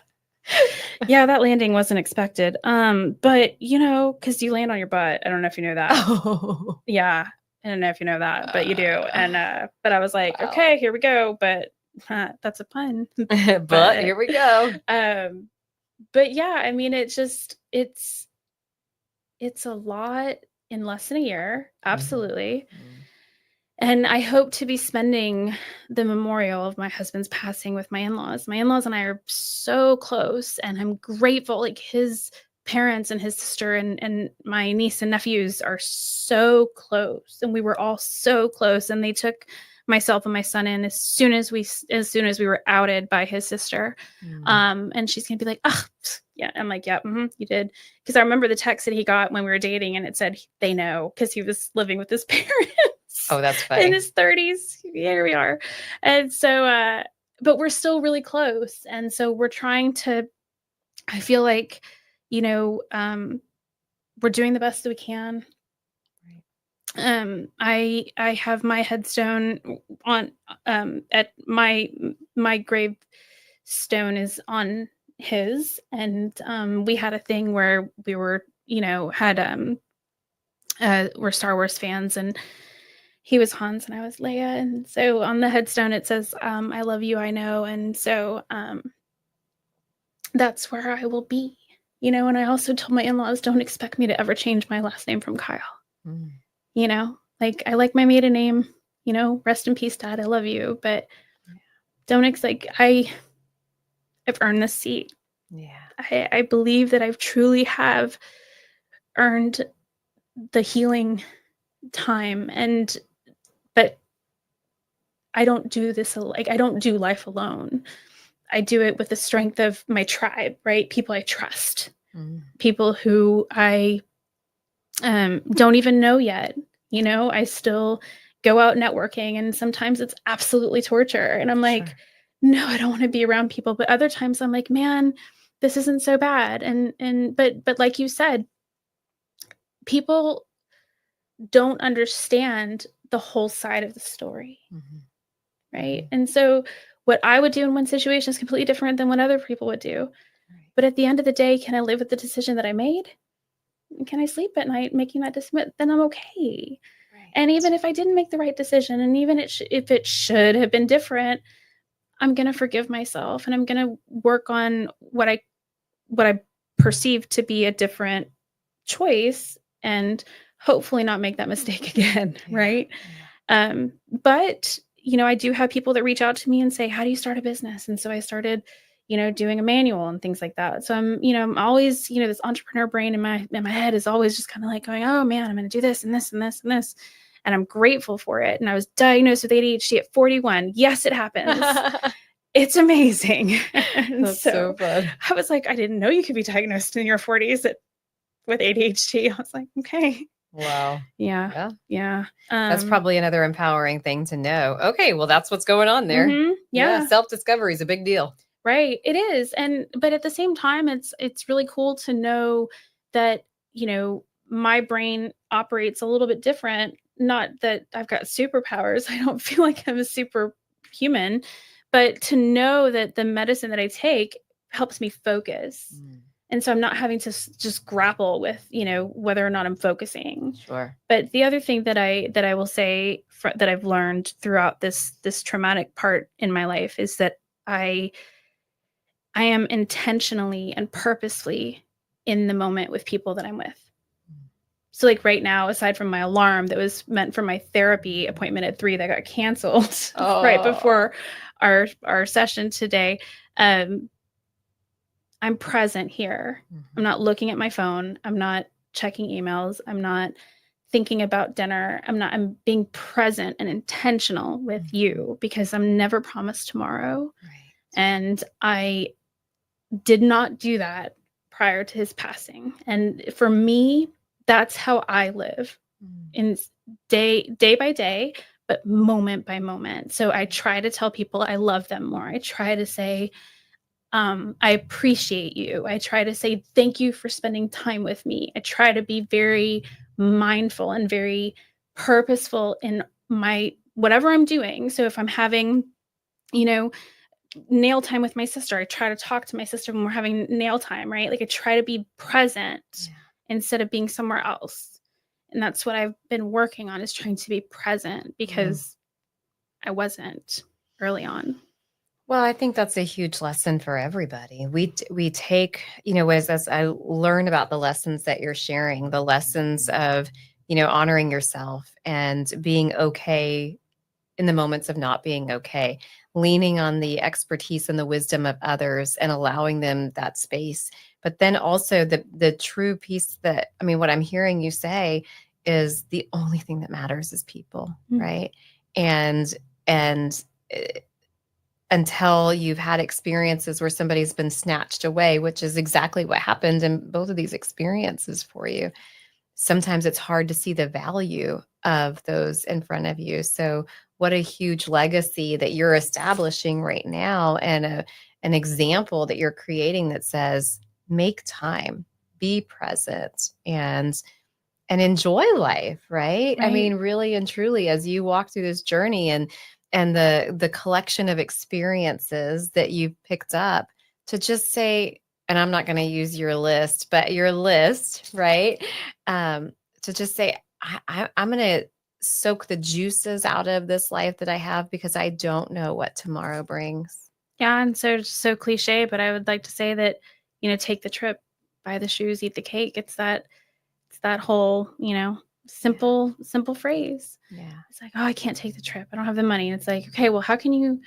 Yeah, that landing wasn't expected. But you know, because you land on your butt. I don't know if you know that. Oh. Yeah, I don't know if you know that, but you do. And but I was like, Wow. okay, here we go. But that's a pun. But here we go. But yeah, I mean, it's a lot in less than a year, absolutely. And I hope to be spending the memorial of my husband's passing with my in-laws. My in-laws and I are so close, and I'm grateful. Like his parents and his sister and my niece and nephews are so close, and we were all so close. And they took myself and my son in as soon as we were outed by his sister. And she's gonna be like, oh, yeah. I'm like, yeah, you did. Because I remember the text that he got when we were dating, and it said they know, because he was living with his parents. Oh, that's funny. In his 30s. Here we are. And so, but we're still really close. And so we're trying to, I feel like, you know, we're doing the best that we can. I have my headstone on, at my gravestone is on his. And we had a thing where we were, you know, we're Star Wars fans, and he was Hans and I was Leia. And so on the headstone, it says, I love you, I know. And so that's where I will be, you know. And I also told my in-laws, don't expect me to ever change my last name from Kyle. You know, like I like my maiden name, you know, rest in peace, Dad. I love you. But don't expect, I've earned this seat. Yeah. I believe that I've truly have earned the healing time. But I don't do this, like, I don't do life alone. I do it with the strength of my tribe, right? People I trust, people who I don't even know yet. You know, I still go out networking, and sometimes it's absolutely torture. And I'm like, no, I don't want to be around people. But other times I'm like, man, this isn't so bad. But like you said, people don't understand the whole side of the story. Right. And so what I would do in one situation is completely different than what other people would do. But at the end of the day, can I live with the decision that I made? Can I sleep at night making that decision? Then I'm okay. And even if I didn't make the right decision, and even if it should have been different, I'm going to forgive myself, and I'm going to work on what I perceive to be a different choice, and hopefully not make that mistake again. Right. But you know, I do have people that reach out to me and say, how do you start a business? And so I started, you know, doing a manual and things like that. So I'm always, you know, this entrepreneur brain in my head is always just kind of like going, oh man, I'm going to do this and this and this and this. And I'm grateful for it. And I was diagnosed with ADHD at 41. Yes, it happens. It's amazing. That's so fun. I was like, I didn't know you could be diagnosed in your 40s with ADHD. I was like, okay. Wow. Yeah. That's probably another empowering thing to know. Okay, well, that's what's going on there. Yeah. Self-discovery is a big deal. Right. It is. But at the same time, it's really cool to know that, you know, my brain operates a little bit different. Not that I've got superpowers. I don't feel like I'm a superhuman, but to know that the medicine that I take helps me focus. And so I'm not having to just grapple with, you know, whether or not I'm focusing. Sure. But the other thing that I will say that I've learned throughout this traumatic part in my life is that I am intentionally and purposefully in the moment with people that I'm with. So like right now, aside from my alarm that was meant for my therapy appointment at 3 that got canceled right before our session today, I'm present here. I'm not looking at my phone. I'm not checking emails. I'm not thinking about dinner. I'm being present and intentional with you because I'm never promised tomorrow. Right. And I did not do that prior to his passing. And for me, that's how I live in day by day, but moment by moment. So I try to tell people I love them more. I try to say, I appreciate you. I try to say thank you for spending time with me. I try to be very mindful and very purposeful in my whatever I'm doing. So if I'm having, you know, nail time with my sister, I try to talk to my sister when we're having nail time, right? Like I try to be present instead of being somewhere else. And that's what I've been working on, is trying to be present because I wasn't early on. Well, I think that's a huge lesson for everybody. We take, as I learn about the lessons that you're sharing, the lessons of, honoring yourself and being okay in the moments of not being okay, leaning on the expertise and the wisdom of others and allowing them that space. But then also the true piece that, what I'm hearing you say is the only thing that matters is people, right? And until you've had experiences where somebody's been snatched away, which is exactly what happened in both of these experiences for you. Sometimes it's hard to see the value of those in front of you. So what a huge legacy that you're establishing right now, and an example that you're creating that says, make time, be present, and enjoy life, right? Really and truly, as you walk through this journey and the collection of experiences that you've picked up, to just say, and I'm not going to use your list, but your list, right? To just say, I'm going to soak the juices out of this life that I have because I don't know what tomorrow brings. Yeah, and so cliche, but I would like to say that, take the trip, buy the shoes, eat the cake. It's that whole, simple phrase. Yeah. It's like, oh, I can't take the trip. I don't have the money. And it's like, okay, well, how can you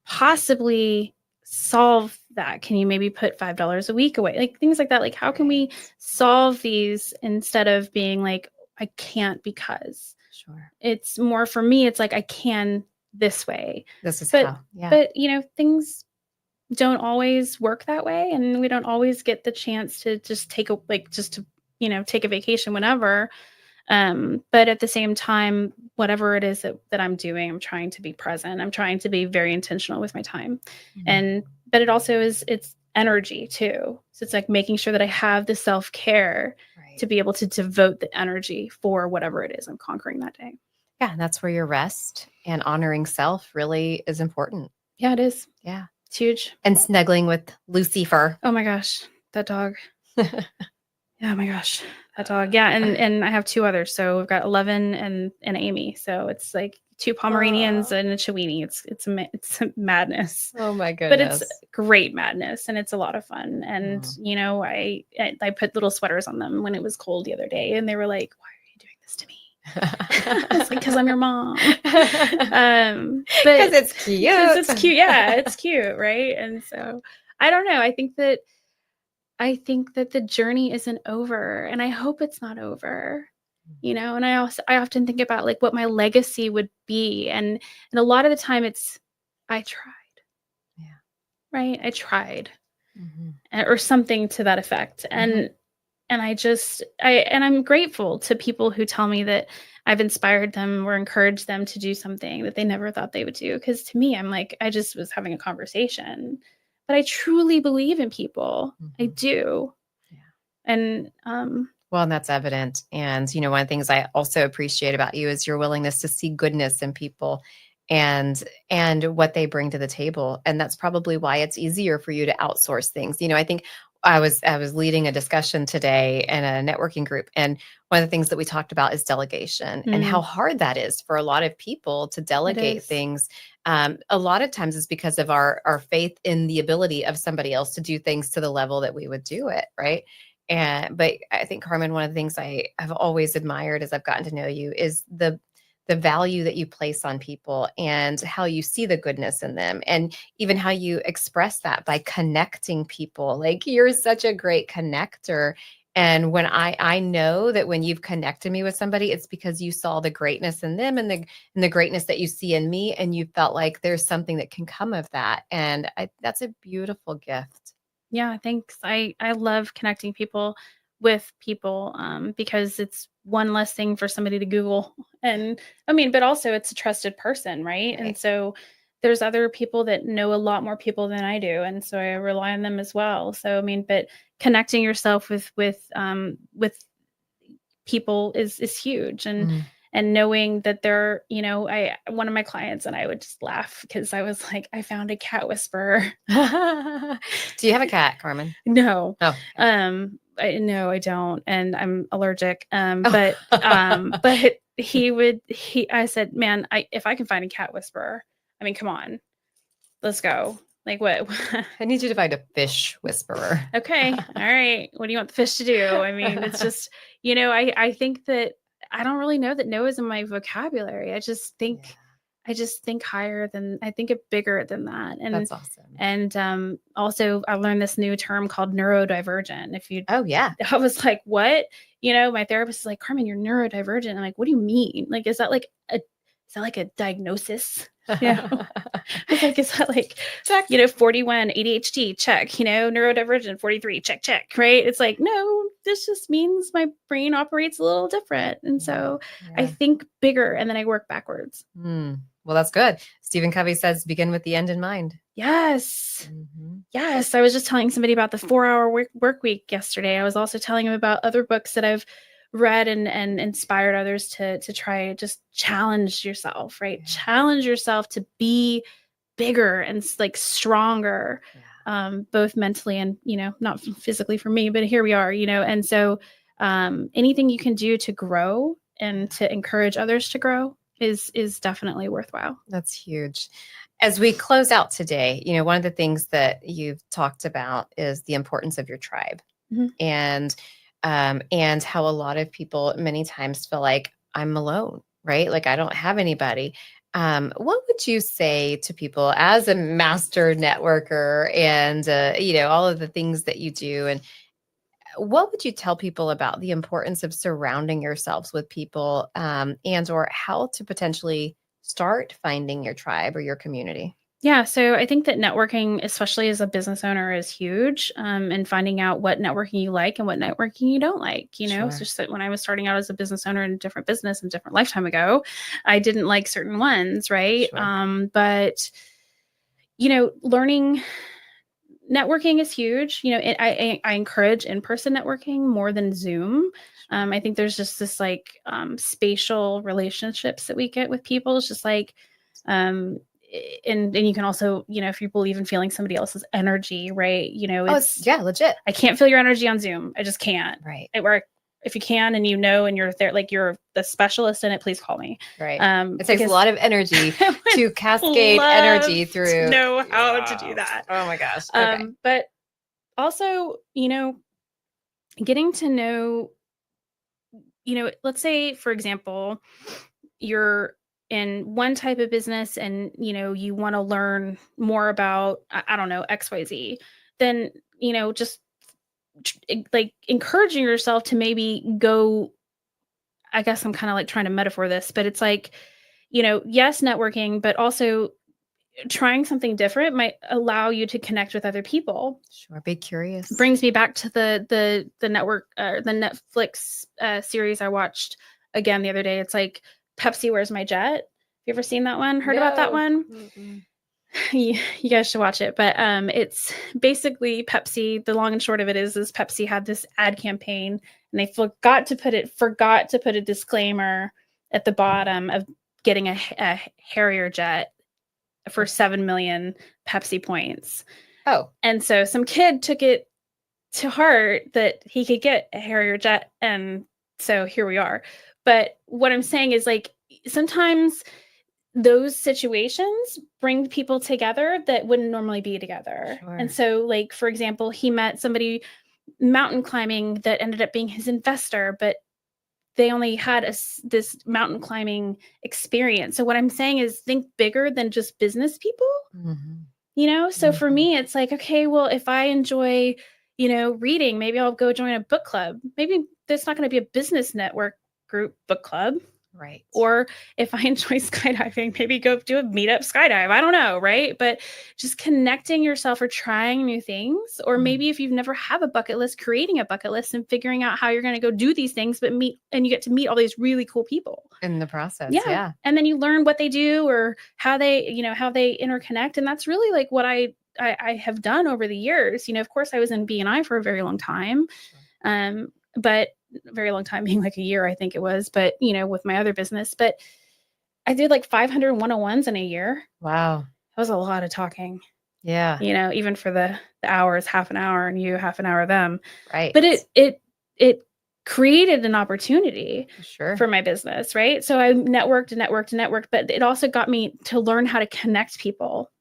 possibly solve that? Can you maybe put $5 a week away? Like things like that. Like, how can we solve these instead of being like, I can't because. Sure. It's more for me, it's like I can this way. This is how. Yeah. But things don't always work that way, and we don't always get the chance to just take a vacation whenever. But at the same time, whatever it is that I'm doing, I'm trying to be present. I'm trying to be very intentional with my time. But it also it's energy too. So it's like making sure that I have the self-care to be able to devote the energy for whatever it is I'm conquering that day. Yeah, that's where your rest and honoring self really is important. Yeah, it is. Yeah. It's huge. And snuggling with Lucifer. Oh my gosh, that dog. Oh my gosh, that dog. Yeah, and I have two others. So we've got 11 and Amy. So it's like two Pomeranians and a Chiweenie. It's a madness. Oh my goodness. But it's great madness, and it's a lot of fun. And I put little sweaters on them when it was cold the other day, and they were like, "Why are you doing this to me?" It's like, because I'm your mom. But because it's cute. It's cute. Yeah, it's cute, right? And so I don't know. I think that the journey isn't over, and I hope it's not over. And I often think about like what my legacy would be, and a lot of the time it's I tried. Yeah. Right? I tried. Or something to that effect. And I'm grateful to people who tell me that I've inspired them or encouraged them to do something that they never thought they would do. Because to me, I'm like, I just was having a conversation. But I truly believe in people. I do. Yeah. And well, and that's evident. And, one of the things I also appreciate about you is your willingness to see goodness in people and what they bring to the table. And that's probably why it's easier for you to outsource things. I think I was leading a discussion today in a networking group, and one of the things that we talked about is delegation and how hard that is for a lot of people to delegate things. A lot of times it's because of our faith in the ability of somebody else to do things to the level that we would do it, right? But I think, Carmen, one of the things I have always admired as I've gotten to know you is the the value that you place on people and how you see the goodness in them, and even how you express that by connecting people. Like, you're such a great connector. And when I know that when you've connected me with somebody, it's because you saw the greatness in them, and the greatness that you see in me, and you felt like there's something that can come of that. And that's a beautiful gift. Yeah, thanks. I love connecting people with people, because it's one less thing for somebody to Google. And I mean, but also it's a trusted person, right? And Right. so there's other people that know a lot more people than I do, and so I rely on them as well. So I mean, but connecting yourself with people is huge. Mm. And knowing that they're, I one of my clients and I would just laugh because I was like, I found a cat whisperer. Do you have a cat, Carmen? No. Oh, No, I don't, and I'm allergic. okay. But I said, man, if I can find a cat whisperer, I mean, come on, let's go. Like what? I need you to find a fish whisperer. Okay. All right. What do you want the fish to do? I mean, it's just, I think that I don't really know that no is in my vocabulary. I just think Yeah, I think it bigger than that. that's awesome. And also I learned this new term called neurodivergent. Oh, yeah. I was like, what? My therapist is like, Carmen, you're neurodivergent. I'm like, what do you mean? Like, is that like a diagnosis? I was like, is that like, Check. 41 ADHD, check, neurodivergent 43, check, right? It's like, no, this just means my brain operates a little different. And so I think bigger and then I work backwards. Well, that's good. Stephen Covey says, begin with the end in mind. Yes. Mm-hmm. Yes. I was just telling somebody about the 4-hour work week yesterday. I was also telling him about other books that I've read and inspired others to try, just challenge yourself, right? Yeah. Challenge yourself to be bigger and like stronger, both mentally and, not physically for me, but here we are, and so anything you can do to grow and to encourage others to grow is definitely worthwhile. That's huge. As we close out today, one of the things that you've talked about is the importance of your tribe. Mm-hmm. And how a lot of people many times feel like I'm alone, right? Like I don't have anybody. What would you say to people as a master networker and, all of the things that you do? And what would you tell people about the importance of surrounding yourselves with people, and or how to potentially start finding your tribe or your community? Yeah, so I think that networking, especially as a business owner, is huge, and finding out what networking you like and what networking you don't like. Sure. It's just that when I was starting out as a business owner in a different business and different lifetime ago, I didn't like certain ones, right? Sure. But learning networking is huge. I encourage in-person networking more than Zoom. I think there's just this like spatial relationships that we get with people. It's just like and you can also, if you believe in feeling somebody else's energy, right? It's legit. I can't feel your energy on Zoom. I just can't. Right. If you can and and you're there, like you're the specialist in it, please call me. Right. It takes a lot of energy to cascade energy through. To know how to do that. Oh my gosh. Okay. But also, getting to know, let's say, for example, you're in one type of business and, you want to learn more about, I don't know, XYZ, then, just like encouraging yourself to maybe go, I guess I'm kind of like trying to metaphor this, but it's like, yes, networking, but also trying something different might allow you to connect with other people. Sure. Be curious. Brings me back to the network, the Netflix series I watched again the other day. It's like Pepsi, Where's My Jet? Have you ever seen that one? Heard about that one? You guys should watch it. But it's basically Pepsi. The long and short of it is Pepsi had this ad campaign and they forgot to put a disclaimer at the bottom of getting a Harrier jet for 7 million Pepsi points. Oh. And so some kid took it to heart that he could get a Harrier jet. And so here we are. But what I'm saying is like, sometimes those situations bring people together that wouldn't normally be together. Sure. And so like, for example, he met somebody mountain climbing that ended up being his investor, but they only had this mountain climbing experience. So what I'm saying is think bigger than just business people, So for me, it's like, okay, well, if I enjoy, reading, maybe I'll go join a book club. Maybe that's not going to be a business network group book club. Right. Or if I enjoy skydiving, maybe go do a meetup skydive. I don't know, right? But just connecting yourself or trying new things. Or maybe if you've never have a bucket list, creating a bucket list and figuring out how you're going to go do these things, but you get to meet all these really cool people in the process. Yeah. And then you learn what they do or how they interconnect. And that's really like what I have done over the years. Of course I was in B&I for a very long time. But very long time being like a year, I think it was, but with my other business, but I did like 500 101s in a year. Wow. That was a lot of talking. Yeah. Even for the hours, half an hour and you half an hour them. Right. But it created an opportunity for my business, right? So I networked, but it also got me to learn how to connect people.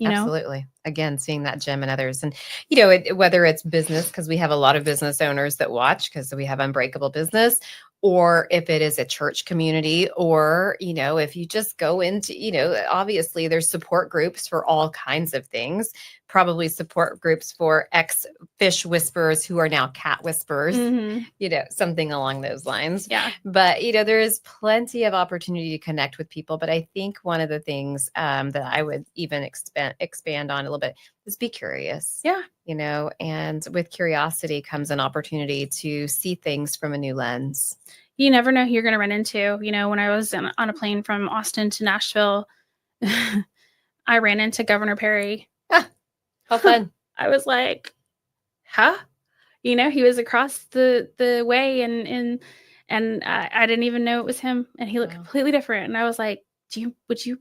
Absolutely. Again, seeing that gem in others. And, whether it's business, because we have a lot of business owners that watch because we have Unbreakable Business, or if it is a church community, or, if you just go into, obviously there's support groups for all kinds of things, probably support groups for ex-fish whisperers who are now cat whisperers, something along those lines. Yeah. But, there is plenty of opportunity to connect with people. But I think one of the things that I would even expand on a little bit is be curious. Yeah. And with curiosity comes an opportunity to see things from a new lens. You never know who you're going to run into. When I was on a plane from Austin to Nashville, I ran into Governor Perry. How fun. I was like, huh? He was across the way and I didn't even know it was him. And he looked completely different. And I was like, would you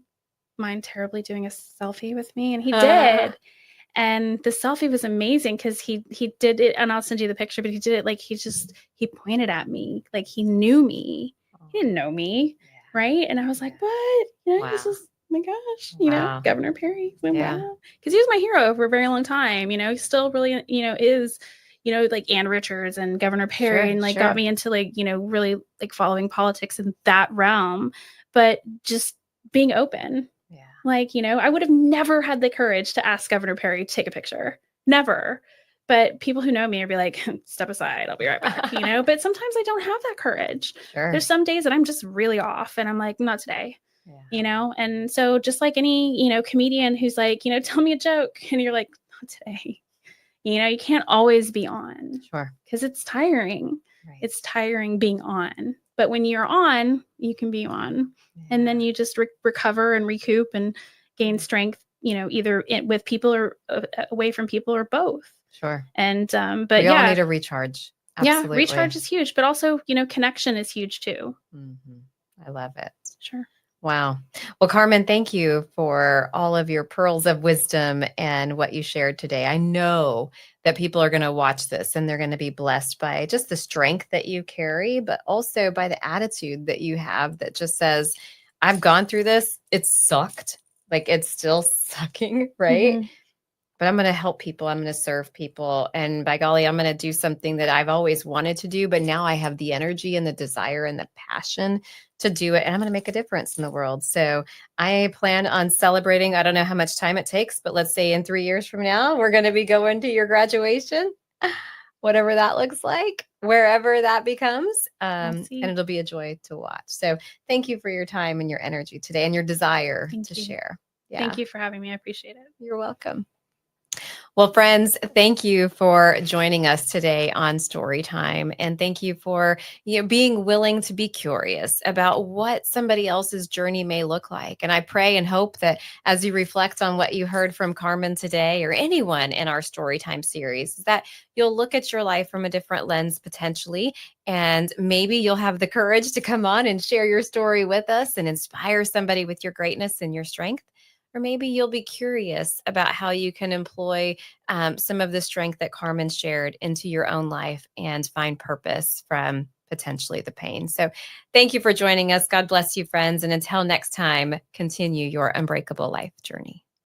mind terribly doing a selfie with me? And he did. And the selfie was amazing because he did it, and I'll send you the picture, but he did it like he pointed at me, like he knew me. He didn't know me, right? And I was like, what? This is, my gosh, Governor Perry. Wow. Because he was my hero for a very long time. He still really, is, like Ann Richards and Governor Perry, and got me into really like following politics in that realm, but just being open. I would have never had the courage to ask Governor Perry to take a picture. Never. But people who know me will be like, step aside, I'll be right back, But sometimes I don't have that courage. Sure. There's some days that I'm just really off and I'm like, not today, And so just like any, comedian who's like, tell me a joke. And you're like, not today. You can't always be on. Sure. Because it's tiring. Right. It's tiring being on. But when you're on, you can be on. And then you just recover and recoup and gain strength, either with people or away from people or both. Sure. And, but we all need a recharge. Absolutely. Yeah, recharge is huge, but also, connection is huge too. I love it. Sure. Wow. Well, Carmen, thank you for all of your pearls of wisdom and what you shared today. I know that people are going to watch this and they're going to be blessed by just the strength that you carry, but also by the attitude that you have that just says, I've gone through this. It sucked. Like it's still sucking, right? But I'm going to help people. I'm going to serve people. And by golly, I'm going to do something that I've always wanted to do, but now I have the energy and the desire and the passion to do it. And I'm going to make a difference in the world. So I plan on celebrating. I don't know how much time it takes, but let's say in 3 years from now, we're going to be going to your graduation, whatever that looks like, wherever that becomes. And it'll be a joy to watch. So thank you for your time and your energy today and your desire to share. Yeah. Thank you for having me. I appreciate it. You're welcome. Well, friends, thank you for joining us today on Storytime. And thank you for being willing to be curious about what somebody else's journey may look like. And I pray and hope that as you reflect on what you heard from Carmen today or anyone in our Storytime series, that you'll look at your life from a different lens potentially. And maybe you'll have the courage to come on and share your story with us and inspire somebody with your greatness and your strength. Or maybe you'll be curious about how you can employ some of the strength that Carmen shared into your own life and find purpose from potentially the pain. So thank you for joining us. God bless you, friends. And until next time, continue your unbreakable life journey.